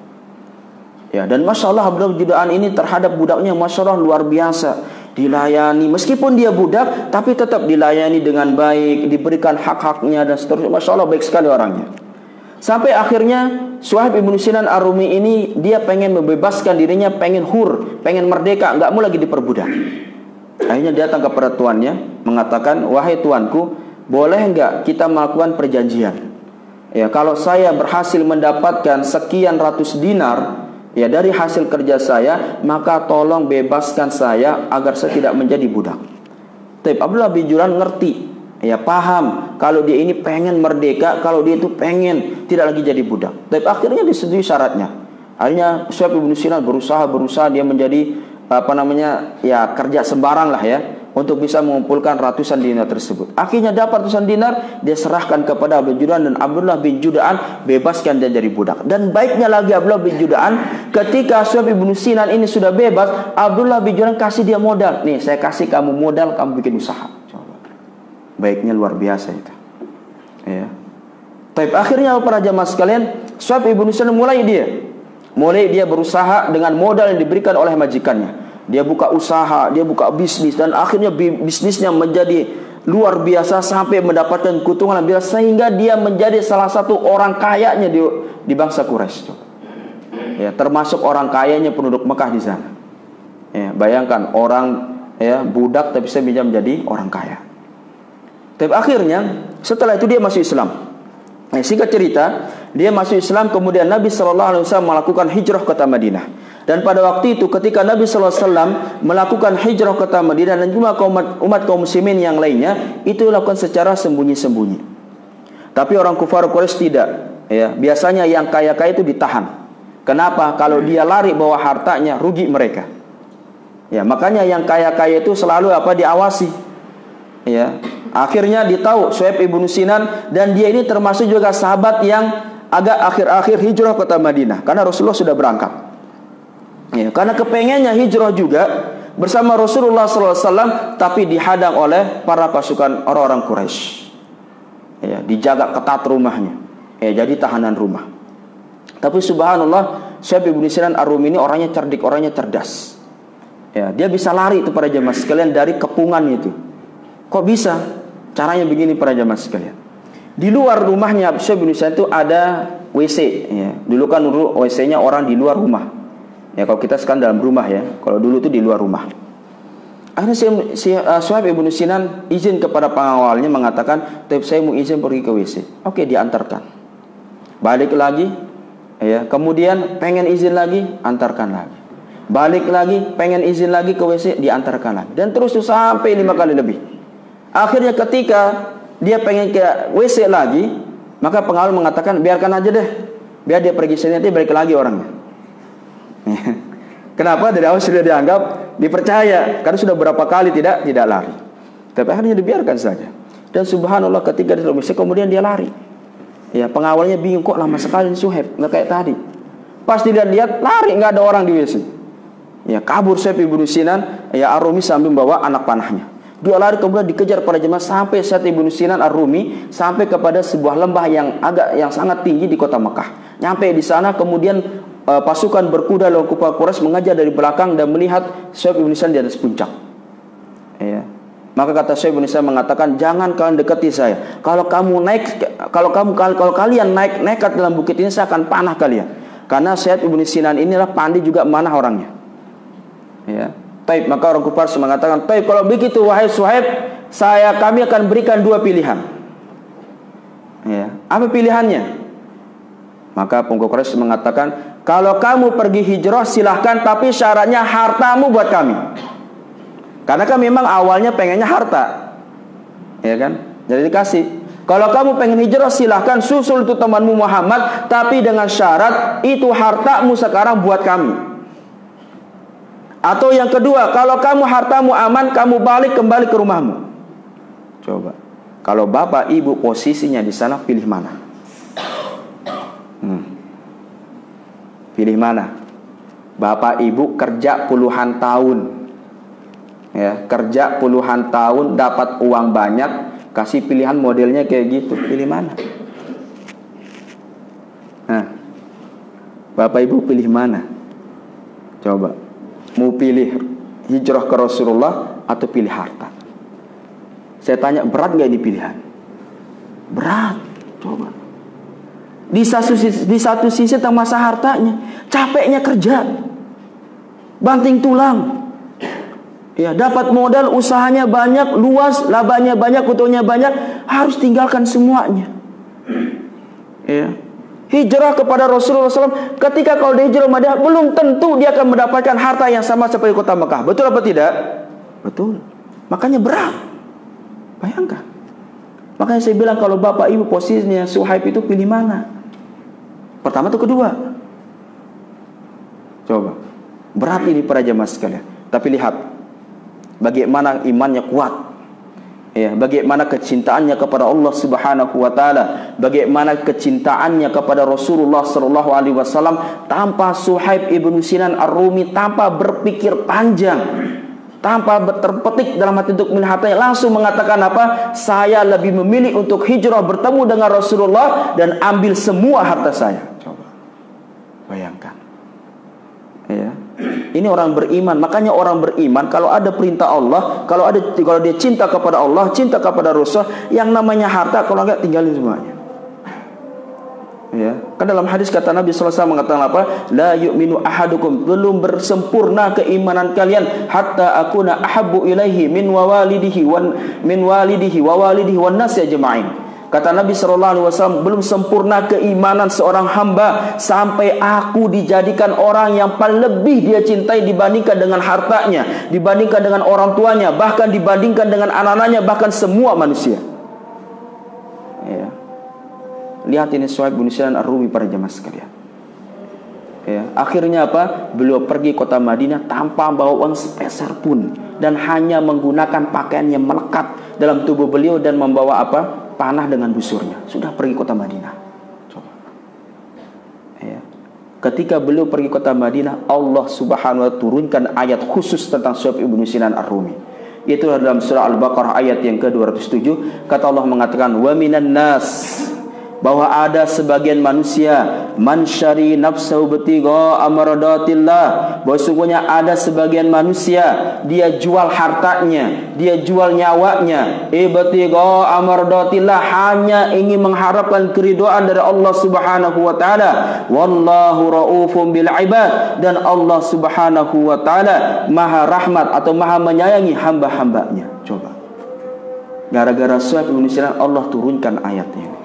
Ya, dan masya Allah Abdullah bin Juda'an ini terhadap budaknya masya Allah luar biasa. Dilayani, meskipun dia budak, tapi tetap dilayani dengan baik, diberikan hak-haknya dan seterusnya. Masya Allah baik sekali orangnya. Sampai akhirnya Suhaib ibn Sinan Ar-Rumi ini dia pengen membebaskan dirinya, pengen pengen merdeka, nggak mau lagi diperbudak. Akhirnya datang kepada tuannya, mengatakan, "Wahai tuanku, boleh nggak kita melakukan perjanjian? Ya, kalau saya berhasil mendapatkan sekian ratus dinar, ya, dari hasil kerja saya, maka tolong bebaskan saya agar saya tidak menjadi budak." Tapi Abdullah bin Juda'an ngerti, ya, paham kalau dia ini pengen merdeka, kalau dia itu pengen tidak lagi jadi budak. Tapi akhirnya disetujui syaratnya. Akhirnya Suhaib bin Sinan berusaha dia menjadi kerja sembarang lah ya, untuk bisa mengumpulkan ratusan dinar tersebut. Akhirnya dapat ratusan dinar, dia serahkan kepada Abdullah bin Judaan, dan Abdullah bin Judaan bebaskan dia dari budak. Dan baiknya lagi Abdullah bin Judaan, ketika Suhaib ibn Sinan ini sudah bebas, Abdullah bin Judaan kasih dia modal. Nih, saya kasih kamu modal, kamu bikin usaha. Coba. Baiknya luar biasa itu. Ya. Tapi akhirnya para jamaah sekalian, Suhaib ibn Sinan mulai dia berusaha dengan modal yang diberikan oleh majikannya. Dia buka usaha, dia buka bisnis, dan akhirnya bisnisnya menjadi luar biasa sampai mendapatkan keuntungan biasa, sehingga dia menjadi salah satu orang kayanya di bangsa Quraisy. Ya, termasuk orang kayanya penduduk Mekah di sana. Ya, bayangkan orang budak tapi bisa menjadi orang kaya. Tapi akhirnya setelah itu dia masuk Islam. Singkat cerita, dia masuk Islam, kemudian Nabi SAW melakukan hijrah ke kota Madinah. Dan pada waktu itu ketika Nabi SAW melakukan hijrah ke kota Madinah, dan juga umat kaum muslimin yang lainnya itu dilakukan secara sembunyi-sembunyi. Tapi orang kufar Quraisy tidak. Ya, biasanya yang kaya-kaya itu ditahan. Kenapa? Kalau dia lari bawa hartanya, rugi mereka. Ya, makanya yang kaya-kaya itu selalu diawasi. Ya, akhirnya ditahu Suhaib ibn Sinan, dan dia ini termasuk juga sahabat yang agak akhir-akhir hijrah kota Madinah, karena Rasulullah sudah berangkat. Ya, karena kepengennya hijrah juga bersama Rasulullah SAW, tapi dihadang oleh para pasukan orang-orang Quraisy. Ya, dijaga ketat rumahnya. Ya, jadi tahanan rumah. Tapi subhanallah, Suhaib ibn Sinan Ar-Rumi ini orangnya cerdik, orangnya cerdas. Ya, dia bisa lari itu para jemaah sekalian dari kepungan itu. Kok bisa? Caranya begini para jemaah sekalian. Di luar rumahnya Suhaib ibn Sinan itu ada WC. Ya, dulu kan WC-nya orang di luar rumah. Ya, kalau kita sekarang dalam rumah ya. Kalau dulu itu di luar rumah. Akhirnya Suhaib ibn Sinan izin kepada pengawalnya, mengatakan, "Tapi saya mau izin pergi ke WC." Oke, diantarkan. Balik lagi, ya. Kemudian pengen izin lagi, antarkan lagi. Balik lagi, pengen izin lagi ke WC, diantarkan lagi. Dan terus sampai 5 kali lebih. Akhirnya ketika dia pengen ke WC lagi, maka pengawal mengatakan, "Biarkan aja deh. Biar dia pergi sini, nanti balik lagi orangnya." Kenapa? Dari awal sudah dianggap dipercaya, karena sudah berapa kali tidak lari. Tapi akhirnya dibiarkan saja. Dan subhanallah ketika di WC kemudian dia lari. Ya, pengawalnya bingung, kok lama sekali Suhaib, nggak kayak tadi. Pas dilihat lari, nggak ada orang di WC. Ya, kabur Suhaib ibn Sinan Ar-Rumi sambil membawa anak panahnya. Dia lari, kemudian dikejar para jemaah sampai Suhaib ibn Sinan Ar-Rumi sampai kepada sebuah lembah yang sangat tinggi di kota Mekah. Nyampe di sana, kemudian pasukan berkuda lawan kufar Quraisy mengejar dari belakang dan melihat Suhaib ibn Sinan di atas puncak. Ya. Maka kata Suhaib ibn Sinan mengatakan, "Jangan kalian dekati saya. Kalau kalian naik nekat dalam bukit ini, saya akan panah kalian." Karena Suhaib ibn Sinan inilah pandai juga manah orangnya. Ya. Taib, maka orang kufar mengatakan, "Taib, kalau begitu wahai Suhaib, kami akan berikan 2 pilihan." Ya. Apa pilihannya? Maka pengikut Quraisy mengatakan, "Kalau kamu pergi hijrah silahkan, tapi syaratnya hartamu buat kami." Karena kan memang awalnya pengennya harta, ya kan? Jadi dikasih. "Kalau kamu pengen hijrah silahkan, susul itu temanmu Muhammad, tapi dengan syarat itu hartamu sekarang buat kami." Atau yang kedua, "Kalau kamu hartamu aman, kamu kembali ke rumahmu." Coba, kalau bapak ibu posisinya di sana, pilih mana? Pilih mana? Bapak ibu kerja puluhan tahun, ya, kerja puluhan tahun, dapat uang banyak, kasih pilihan modelnya kayak gitu, pilih mana? Nah, bapak ibu pilih mana? Coba, mau pilih hijrah ke Rasulullah atau pilih harta? Saya tanya, berat gak ini pilihan? Berat. Coba. Di satu sisi termasa hartanya, capeknya kerja, banting tulang, ya, dapat modal, usahanya banyak, luas, labanya banyak, untungnya banyak, harus tinggalkan semuanya. Ya. Hijrah kepada Rasulullah SAW, ketika kalau dia hijrah Madinah, belum tentu dia akan mendapatkan harta yang sama seperti kota Mekah. Betul apa tidak? Betul. Makanya berat. Bayangkan. Makanya saya bilang, kalau bapak ibu posisinya Suhaib itu pilih mana? Pertama atau kedua? Coba. Berat ini para jemaah sekalian. Tapi lihat bagaimana imannya kuat. Ya, bagaimana kecintaannya kepada Allah Subhanahu wa taala, bagaimana kecintaannya kepada Rasulullah sallallahu alaihi wasallam tanpa Suhaib ibnu Sinan Ar-Rumi, tanpa berpikir panjang, tanpa terpetik dalam hati untuk melihatnya, langsung mengatakan apa? Saya lebih memilih untuk hijrah bertemu dengan Rasulullah dan ambil semua harta saya. Coba bayangkan. Ya. Ini orang beriman. Makanya orang beriman kalau ada perintah Allah, kalau dia cinta kepada Allah, cinta kepada Rasul, yang namanya harta kalau enggak tinggalin semuanya. Ya, kan dalam hadis kata Nabi sallallahu alaihi wasallam mengatakan apa? La yu'minu ahadukum, belum bersempurna keimanan kalian hatta akuna ahabbu ilaihi min walidihi wa walidihi wan nas ajma'in. Kata Nabi SAW, belum sempurna keimanan seorang hamba sampai aku dijadikan orang yang paling lebih dia cintai dibandingkan dengan hartanya, dibandingkan dengan orang tuanya, bahkan dibandingkan dengan anak-anaknya, bahkan semua manusia. Ya. Lihat ini Suhaib bin Sinan Ar-Rumi para jemaah sekalian. Ya. Akhirnya apa? Beliau pergi kota Madinah tanpa bawa uang sepeser pun, dan hanya menggunakan pakaian yang melekat dalam tubuh beliau dan membawa apa? Panah dengan busurnya. Sudah pergi kota Madinah. Coba. Ya. Ketika beliau pergi kota Madinah, Allah Subhanahu wa taala turunkan ayat khusus tentang Suhaib ibnu Sinan Ar-Rumi. Itu dalam surah Al-Baqarah ayat yang ke-207. Kata Allah mengatakan, wa minan nas, bahwa ada sebagian manusia man syari nafsahu btigha amradatillah, bahwa sungguhnya ada sebagian manusia dia jual hartanya, dia jual nyawanya, ibtigha amradatillah, hanya ingin mengharapkan keridhaan dari Allah Subhanahu wa taala. Wallahu raufum bil ibad, dan Allah Subhanahu wa taala maha rahmat atau maha menyayangi hamba-hambanya. Coba, gara-gara Suhaib bin Sinan Allah turunkan ayat ini.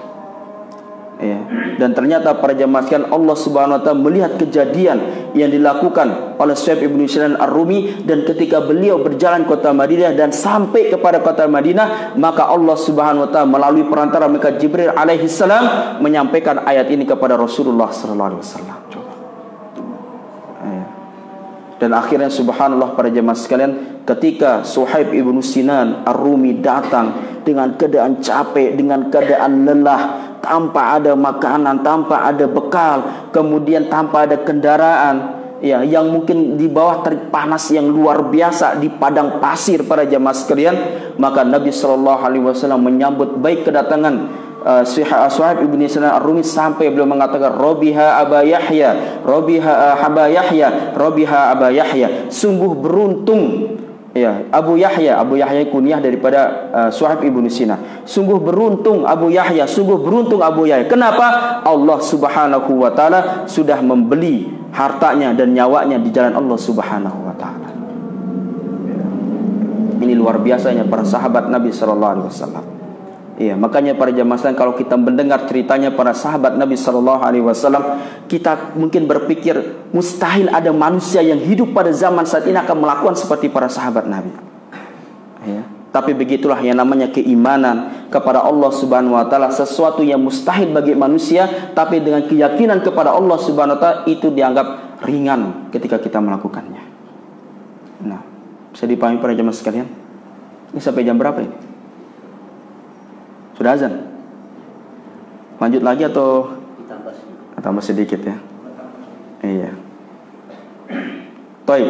Ya. Dan ternyata para jemaah sekalian, Allah Subhanahu wa taala melihat kejadian yang dilakukan oleh Suhaib ibnu Sinan Ar-Rumi, dan ketika beliau berjalan kota Madinah dan sampai kepada kota Madinah, maka Allah Subhanahu wa taala melalui perantara malaikat Jibril alaihi salam menyampaikan ayat ini kepada Rasulullah sallallahu alaihi wasallam. Ya. Dan akhirnya subhanallah para jemaah sekalian, ketika Suhaib ibnu Sinan Ar-Rumi datang dengan keadaan capek, dengan keadaan lelah, tanpa ada makanan, tanpa ada bekal, kemudian tanpa ada kendaraan, ya, yang mungkin di bawah terik panas yang luar biasa di padang pasir para jemaah sekalian, maka Nabi sallallahu alaihi wasallam menyambut baik kedatangan Suhaib ibnu Sinan Ar-Rumi sampai beliau mengatakan, Robiha Aba Yahya, Robiha Aba Yahya, Robiha Aba Yahya, sungguh beruntung. Ya, Abu Yahya kunyah daripada Suhaib ibnu Sinan. Sungguh beruntung Abu Yahya, sungguh beruntung Abu Yahya. Kenapa? Allah Subhanahu wa taala sudah membeli hartanya dan nyawanya di jalan Allah Subhanahu wa taala. Ini luar biasanya para sahabat Nabi sallallahu alaihi wasallam. Iya, makanya para jemaah sekalian, kalau kita mendengar ceritanya para sahabat Nabi sallallahu alaihi wasallam, kita mungkin berpikir mustahil ada manusia yang hidup pada zaman saat ini akan melakukan seperti para sahabat Nabi. Ya, tapi begitulah yang namanya keimanan kepada Allah Subhanahu wa taala, sesuatu yang mustahil bagi manusia, tapi dengan keyakinan kepada Allah Subhanahu wa taala itu dianggap ringan ketika kita melakukannya. Nah, bisa dipahami para jemaah sekalian? Ini sampai jam berapa ini? Sudah azan? Lanjut lagi atau tambah sedikit ya? Iya. Baik.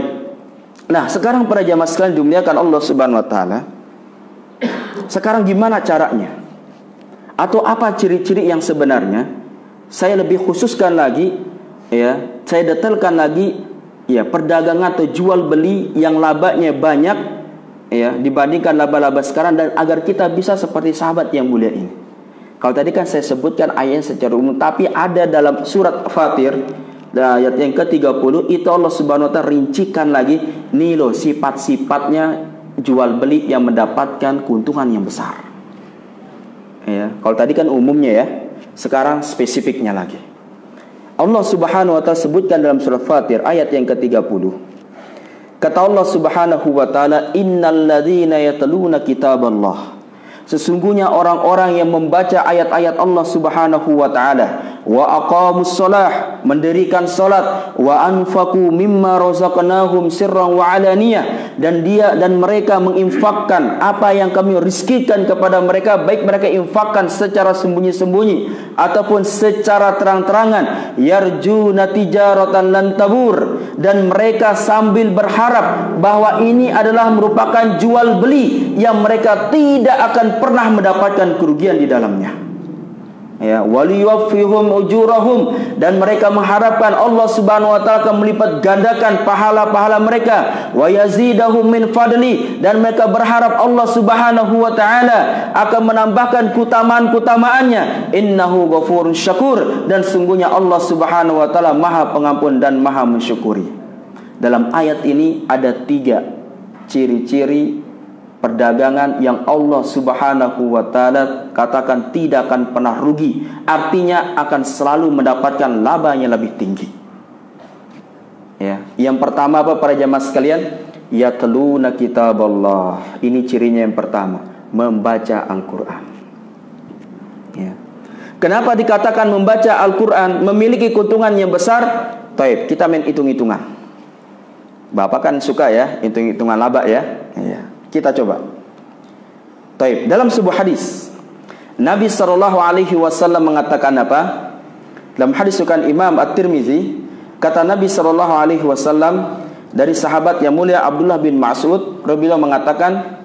Nah, sekarang para jamaah sekalian dimuliakan Allah Subhanahu wa taala. Sekarang gimana caranya? Atau apa ciri-ciri yang sebenarnya? Saya lebih khususkan lagi, ya. Saya detailkan lagi, ya, perdagangan atau jual beli yang labanya banyak, ya, dibandingkan laba-laba sekarang, dan agar kita bisa seperti sahabat yang mulia ini. Kalau tadi kan saya sebutkan ayat secara umum, tapi ada dalam surat Fatir ayat yang ke-30 itu Allah Subhanahu wa taala rincikan lagi nih loh sifat-sifatnya jual beli yang mendapatkan keuntungan yang besar. Ya, kalau tadi kan umumnya ya, sekarang spesifiknya lagi. Allah Subhanahu wa taala sebutkan dalam surat Fatir ayat yang ke-30. Kata Allah Subhanahu wa taala, innal ladzina yatluna kitaballah Sesungguhnya orang-orang yang membaca ayat-ayat Allah Subhanahu wa taala, wa aqamus shalah, mendirikan salat, wa anfaqu mimma razaqnahum sirran wa alaniyah, dan mereka menginfakkan apa yang kami rizkikan kepada mereka, baik mereka infakkan secara sembunyi-sembunyi ataupun secara terang-terangan, yarjuna tijaratan lan tabur, dan mereka sambil berharap bahwa ini adalah merupakan jual beli yang mereka tidak akan pernah mendapatkan kerugian di dalamnya. Ya, waliyuwaffihum ujurahum, dan mereka mengharapkan Allah Subhanahu wa taala akan melipat gandakan pahala-pahala mereka, wa yazidahum min fadli, dan mereka berharap Allah Subhanahu wa taala akan menambahkan keutamaan-keutamaannya. Innahu ghafurun syakur, dan sungguhnya Allah Subhanahu wa taala Maha Pengampun dan Maha Mensyukuri. Dalam ayat ini ada 3 ciri-ciri perdagangan yang Allah Subhanahu wa taala katakan tidak akan pernah rugi, artinya akan selalu mendapatkan laba yang lebih tinggi. Ya, yang pertama apa para jamaah sekalian? Yatluna kitaballah. Ini cirinya yang pertama, membaca Al-Qur'an. Ya. Kenapa dikatakan membaca Al-Qur'an memiliki keuntungan yang besar? Taib, kita main hitung-hitungan. Bapak kan suka ya hitung-hitungan laba ya. Ya. Kita coba. Taib. Dalam sebuah hadis, Nabi SAW mengatakan apa? Dalam hadis riwayat Imam At-Tirmizi, kata Nabi SAW dari sahabat yang mulia Abdullah bin Mas'ud radhiyallahu mengatakan,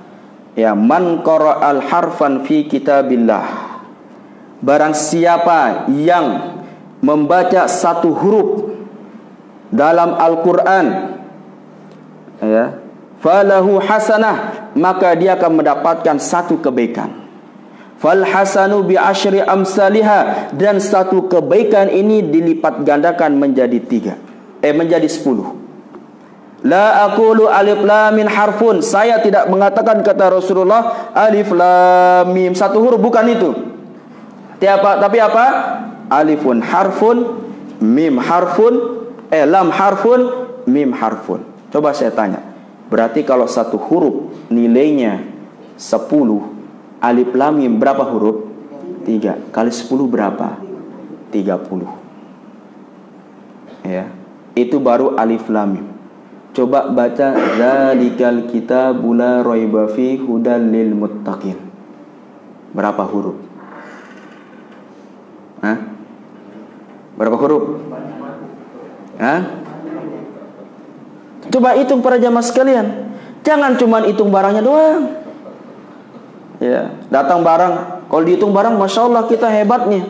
ya, man qara'al harfan fi kitabillah, barang siapa yang membaca satu huruf dalam Al-Qur'an, ya, falahu hasanah, maka dia akan mendapatkan satu kebaikan. Fal hasanu bi asyri amsalihha, dan satu kebaikan ini dilipat gandakan menjadi 10. La aqulu alif lam mim harfun, saya tidak mengatakan kata Rasulullah alif lam mim satu huruf, bukan itu. Tapi apa? Alifun harfun, mim harfun, lam harfun, mim harfun. Coba saya tanya, berarti kalau satu huruf nilainya 10, alif lam mim berapa huruf? 3 kali 10 berapa? 30. Ya, itu baru alif lam mim. Coba baca zalikal kitabul la raiba fi hudal lil muttaqin. Berapa huruf? Hah? Berapa huruf? Hah? Coba hitung para jamaah sekalian. Jangan cuma hitung barangnya doang. Ya, datang barang, kalau dihitung barang, masya Allah kita hebatnya.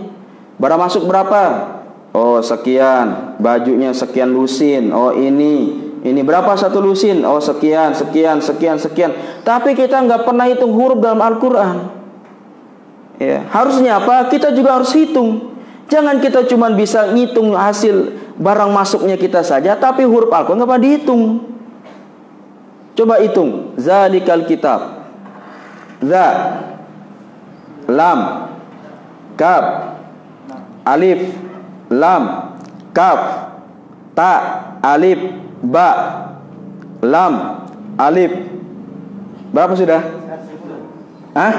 Barang masuk berapa? Oh sekian. Bajunya sekian lusin. Oh ini berapa satu lusin? Oh sekian. Tapi kita nggak pernah hitung huruf dalam Al-Quran. Ya, harusnya apa? Kita juga harus hitung. Jangan kita cuma bisa ngitung hasil barang masuknya kita saja, tapi huruf Al-Quran nggak pernah dihitung. Coba hitung. Zalikal kitab. Za, lam, kaf, alif, lam, kaf, ta, alif, ba, lam, alif. Berapa sudah? Hah?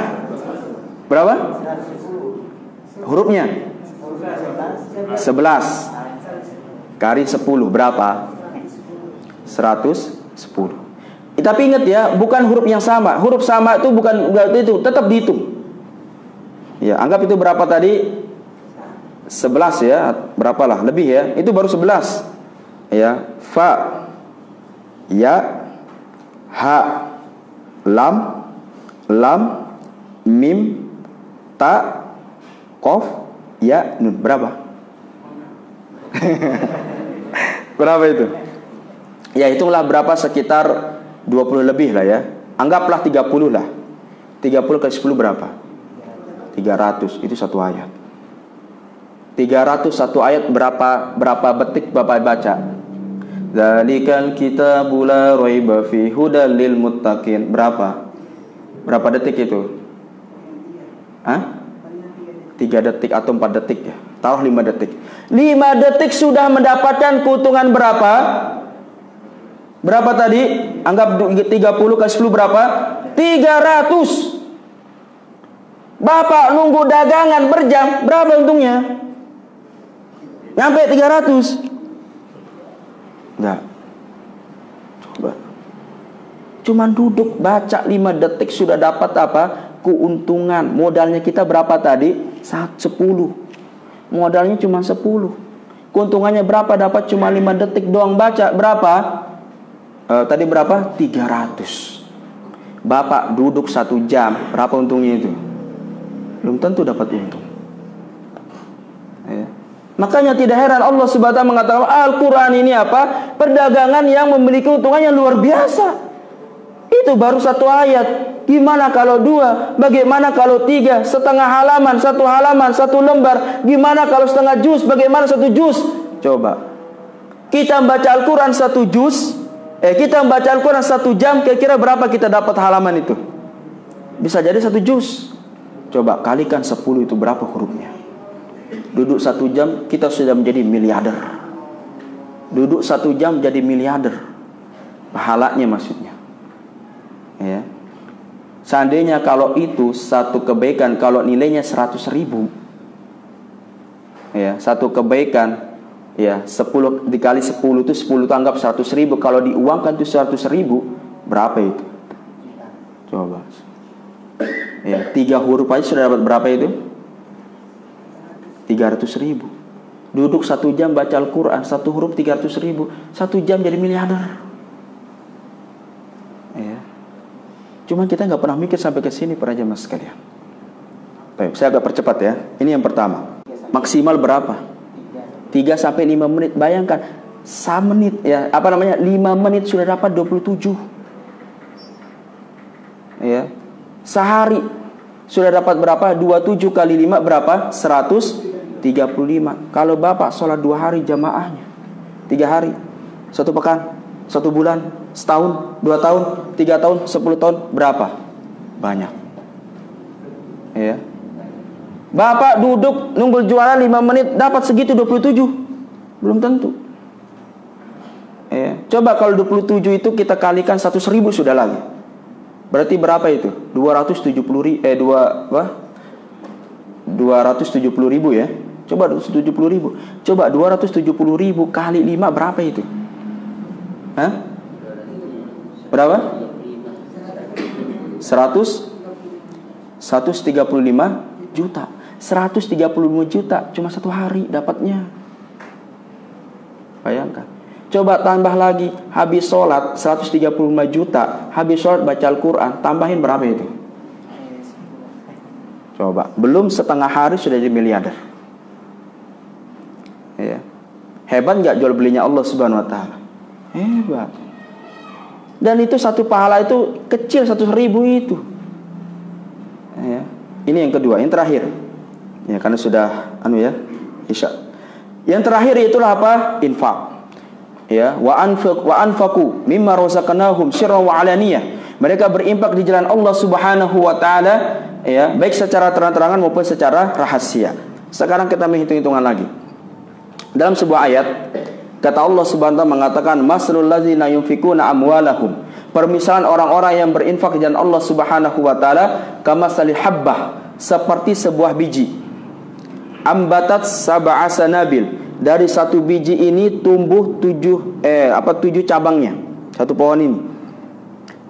Berapa? Hurufnya 11 kali 10 berapa? 110. Tapi ingat ya, bukan huruf yang sama. Huruf sama itu bukan berarti itu, tetap dihitung. Ya, anggap itu berapa tadi? 11 ya, berapalah lebih ya. Itu baru 11. Ya, fa, ya, ha, lam, mim, ta, qaf, ya, nun. Berapa? Berapa itu? Ya, hitunglah berapa, sekitar 20 lebih lah ya. Anggaplah 30 lah. 30 kali 10 berapa? 300. Itu satu ayat. 300 satu ayat berapa detik Bapak baca? Dzalikal kitabul la raiba fi hudal lil muttaqin. Berapa detik itu? Hah? 3 detik atau 4 detik ya. Taruh 5 detik. 5 detik sudah mendapatkan keuntungan berapa? Berapa tadi? Anggap 30 kali 10 berapa? 300. Bapak nunggu dagangan berjam, berapa untungnya? Nyampe 300? Enggak. Coba. Cuman duduk baca 5 detik sudah dapat apa? Keuntungan. Modalnya kita berapa tadi? 10. Modalnya cuma 10. Keuntungannya berapa? Dapat cuma 5 detik doang baca. Berapa? Tadi berapa? 300. Bapak duduk 1 jam, berapa untungnya itu? Belum tentu dapat untung. Ya. Makanya tidak heran Allah Subhanahu wa taala mengatakan Al-Quran ini apa? Perdagangan yang memiliki untungan yang luar biasa. Itu baru 1 ayat. Gimana kalau 2? Bagaimana kalau 3? Setengah halaman, 1 halaman, 1 lembar. Gimana kalau setengah juz? Bagaimana 1 juz? Coba. Kita membaca Al-Quran 1 juz. Kita membaca Al-Quran 1 jam. Kira-kira berapa kita dapat halaman itu? Bisa jadi 1 juz. Coba kalikan 10 itu berapa hurufnya? Duduk 1 jam kita sudah menjadi miliarder. Duduk 1 jam jadi miliarder. Pahalanya maksudnya. Ya. Seandainya kalau itu satu kebaikan, kalau nilainya 100.000, ya, satu kebaikan, ya, 10 dikali 10 itu 10 tanggap 100.000. Kalau diuangkan itu 100.000, berapa itu? Coba. Ya, 3 huruf aja sudah dapat berapa itu? 300.000. Duduk 1 jam baca Al-Quran, 1 huruf 300.000. 1 jam jadi miliarder. Ya. Cuma kita nggak pernah mikir sampai ke sini para jemaah sekalian. Baik, saya agak percepat ya. Ini yang pertama. Maksimal berapa? 3 sampai 5 menit. Bayangkan, 1 menit ya, 5 menit sudah dapat 27. Ya. Sehari sudah dapat berapa? 27 kali 5 berapa? 135. Kalau Bapak sholat 2 hari jamaahnya, 3 hari, 1 pekan, 1 bulan, setahun, 2 tahun, 3 tahun, 10 tahun, berapa? Banyak. Ya. Bapak duduk nunggu jualan 5 menit dapat segitu 27. Belum tentu. Ya. Coba kalau 27 itu kita kalikan 100.000 sudah lagi. Berarti berapa itu? 270.000 ya. Coba 270.000. Coba 270.000 kali 5 berapa itu? Hah? Berapa? 135 juta. 135 juta cuma 1 hari dapatnya. Bayangkan. Coba tambah lagi, habis sholat 135 juta, habis sholat baca Al-Quran, tambahin berapa itu? Coba, belum setengah hari sudah jadi miliarder. Ya. Hebat nggak jual belinya Allah Subhanahu wa taala? Hebat. Dan itu satu pahala itu kecil, 100.000 itu. Ya. Ini yang kedua, yang terakhir. Ya, karena sudah Isya. Yang terakhir itulah apa? Infak. Ya, wa anfaqu mimma razaqnahum sirran wa alaniyah. Mereka berinfak di jalan Allah Subhanahu wa taala, ya, baik secara terang-terangan maupun secara rahasia. Sekarang kita menghitung-hitungan lagi. Dalam sebuah ayat, kata Allah Subhanahu wa taala mengatakan, "Masalul ladzina yunfikuna amwalahum." Permisalan orang-orang yang berinfak di jalan Allah Subhanahu wa taala, kamasalil habbah, seperti sebuah biji. Ambatat sab'a sanabil. Dari 1 biji ini tumbuh 7 cabangnya. 1 pohon ini.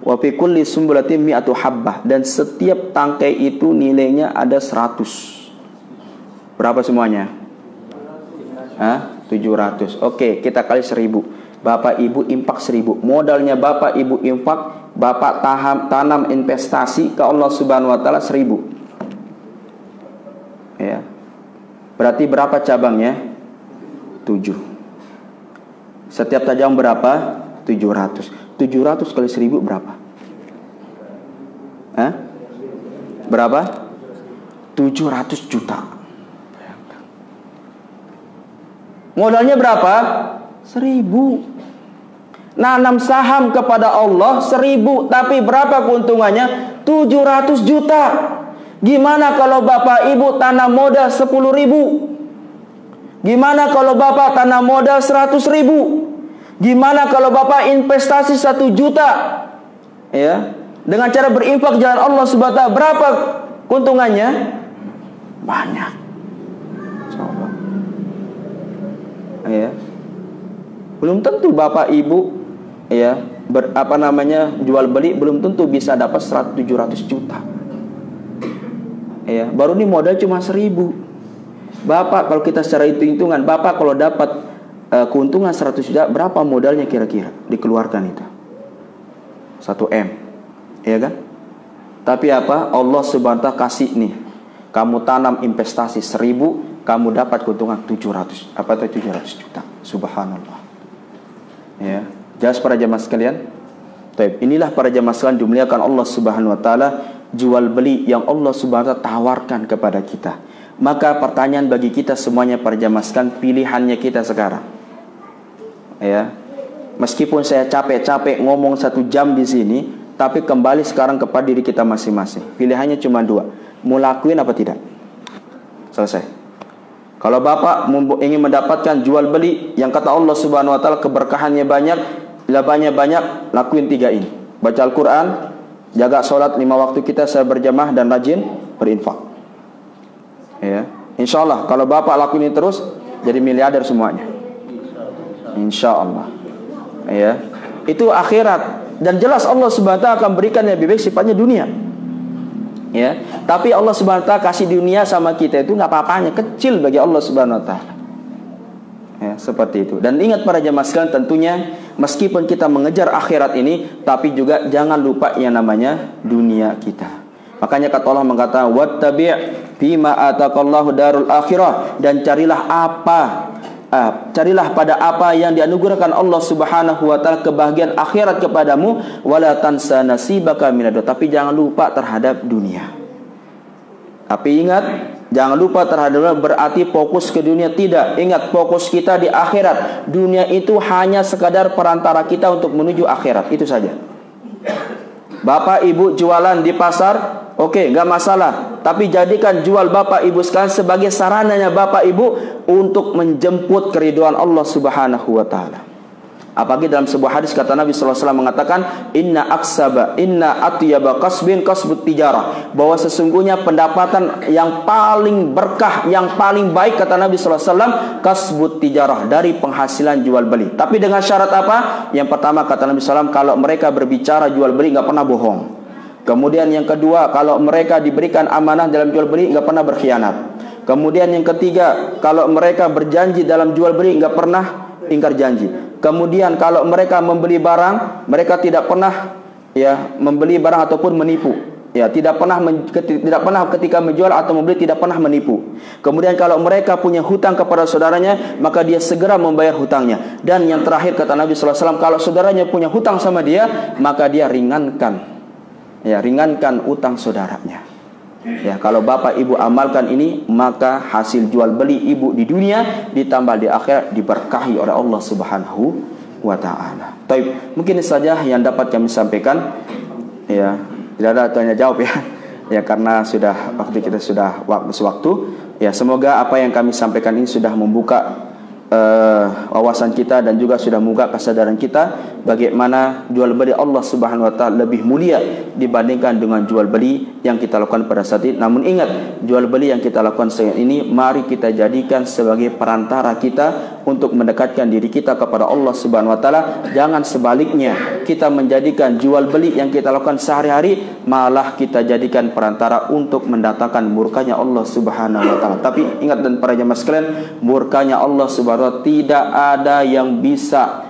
Wa fi kulli sumbulatin mi'atu habbah, dan setiap tangkai itu nilainya ada 100. Berapa semuanya? 700. Oke, kita kali 1000. Bapak Ibu infak 1000. Modalnya Bapak Ibu infak, Bapak tanam investasi ke Allah Subhanahu wa taala 1000. Ya. Berarti berapa cabangnya? 7. Setiap tajam berapa? 700. 700 kali 1000 berapa? Berapa? 700 juta. Modalnya berapa? 1000. Nanam saham kepada Allah 1000, tapi berapa keuntungannya? 700 juta. Gimana kalau Bapak Ibu tanam modal 10.000? Gimana kalau Bapak tanam modal 100.000? Gimana kalau Bapak investasi 1 juta? Ya, dengan cara berinfak jalan Allah Subhanahu wa taala, berapa keuntungannya banyak. Coba. Ya. Belum tentu bapak ibu ya jual beli belum tentu bisa dapat 100-700 juta. Ya, baru ini modal cuma 1.000. Bapak kalau kita secara hitung-hitungan, bapak kalau dapat keuntungan 100 juta, berapa modalnya kira-kira dikeluarkan itu? 1 M. Ya kan? Tapi apa? Allah Subhanahu wa ta'ala kasih nih. Kamu tanam investasi 1.000, kamu dapat keuntungan 700 juta. Subhanallah. Ya, jelas para jemaah sekalian. Baik, inilah para jemaah sekalian dimuliakan Allah Subhanahu wa taala, jual beli yang Allah Subhanahu wa taala tawarkan kepada kita. Maka pertanyaan bagi kita semuanya para jemaah sekalian, pilihannya kita sekarang. Ya. Meskipun saya capek-capek ngomong 1 jam di sini, tapi kembali sekarang kepada diri kita masing-masing. Pilihannya cuma 2. Mau lakuin apa tidak? Selesai. Kalau bapak ingin mendapatkan jual beli yang kata Allah Subhanahu wa taala keberkahannya banyak, labanya banyak, lakuin 3 ini. Baca Al-Quran, jaga sholat 5 waktu kita saya berjamaah, dan rajin berinfak. Ya. Insya Allah kalau bapak lakuin ini terus, jadi miliarder semuanya. Insya Allah. Ya. Itu akhirat. Dan jelas Allah Subhanahu wa taala akan berikan yang lebih baik sifatnya dunia. Ya, tapi Allah Subhanahu wa taala kasih dunia sama kita itu enggak apa-apanya, kecil bagi Allah Subhanahu wa taala. Ya, seperti itu. Dan ingat para jemaah sekalian, tentunya meskipun kita mengejar akhirat ini, tapi juga jangan lupa yang namanya dunia kita. Makanya kata Allah mengatakan wattabi' bima ataqallahu darul akhirah, dan carilah pada apa yang dianugerahkan Allah Subhanahu wa taala kebahagiaan akhirat kepadamu, wala tansa nasibaka minad dunya, tapi jangan lupa terhadap dunia. Tapi ingat, jangan lupa terhadap berarti fokus ke dunia, tidak. Ingat, fokus kita di akhirat. Dunia itu hanya sekadar perantara kita untuk menuju akhirat, itu saja. Bapak ibu jualan di pasar, oke, nggak masalah. Tapi jadikan jual bapak ibu sekalian sebagai sarananya bapak ibu untuk menjemput keridhaan Allah Subhanahu wa taala. Apalagi dalam sebuah hadis kata Nabi sallallahu alaihi wasallam mengatakan, inna atyaba kasbin kasbut tijarah, bahwa sesungguhnya pendapatan yang paling berkah, yang paling baik kata Nabi sallallahu alaihi wasallam, kasbut tijarah, dari penghasilan jual beli. Tapi dengan syarat apa? Yang pertama kata Nabi sallallahu alaihi wasallam, kalau mereka berbicara jual beli nggak pernah bohong. Kemudian yang kedua, kalau mereka diberikan amanah dalam jual beli nggak pernah berkhianat. Kemudian yang ketiga, kalau mereka berjanji dalam jual beli nggak pernah ingkar janji. Kemudian kalau mereka membeli barang, mereka tidak pernah membeli barang ataupun menipu. Ya, tidak pernah ketika menjual atau membeli tidak pernah menipu. Kemudian kalau mereka punya hutang kepada saudaranya, maka dia segera membayar hutangnya. Dan yang terakhir kata Nabi sallallahu alaihi wasallam, kalau saudaranya punya hutang sama dia, maka dia ringankan utang saudaranya. Ya, kalau bapak ibu amalkan ini, maka hasil jual beli ibu di dunia ditambah di akhirat diberkahi oleh Allah Subhanahu wa taala. Baik, mungkin saja yang dapat kami sampaikan. Ya, tidak ada tanya jawab ya. Ya, karena waktu kita sudah waktu. Ya, semoga apa yang kami sampaikan ini sudah membuka wawasan kita dan juga sudah membuka kesadaran kita bagaimana jual beli Allah Subhanahu wa taala lebih mulia dibandingkan dengan jual beli yang kita lakukan pada saat ini. Namun ingat, jual beli yang kita lakukan saat ini mari kita jadikan sebagai perantara kita untuk mendekatkan diri kita kepada Allah Subhanahu wa taala. Jangan sebaliknya, kita menjadikan jual beli yang kita lakukan sehari-hari malah kita jadikan perantara untuk mendatangkan murkanya Allah Subhanahu wa taala. Tapi ingat dan para jemaah sekalian, murkanya Allah Subhanahu wa taala tidak ada yang bisa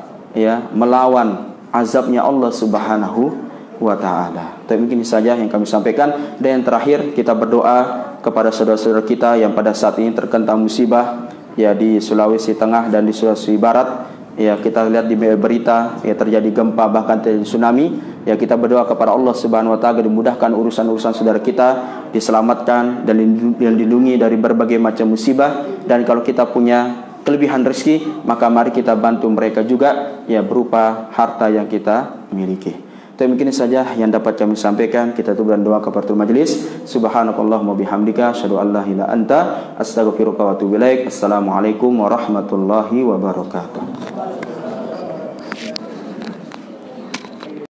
melawan azabnya Allah Subhanahu wa taala. Tapi mungkin saja yang kami sampaikan. Dan yang terakhir, kita berdoa kepada saudara-saudara kita yang pada saat ini terkena musibah di Sulawesi Tengah dan di Sulawesi Barat. Ya, kita lihat di berita terjadi gempa, bahkan terjadi tsunami. Ya, kita berdoa kepada Allah Subhanahu wa taala dimudahkan urusan-urusan saudara kita, diselamatkan dan dilindungi dari berbagai macam musibah. Dan kalau kita punya kelebihan rezeki, maka mari kita bantu mereka juga berupa harta yang kita miliki. Itu mungkin saja yang dapat kami sampaikan. Kita tutup dan doa kafaratul majelis. Subhanakallahumma bihamdika asyhadu an la ilaha illa anta astaghfiruka wa atubu ilaik. Assalamualaikum warahmatullahi wabarakatuh.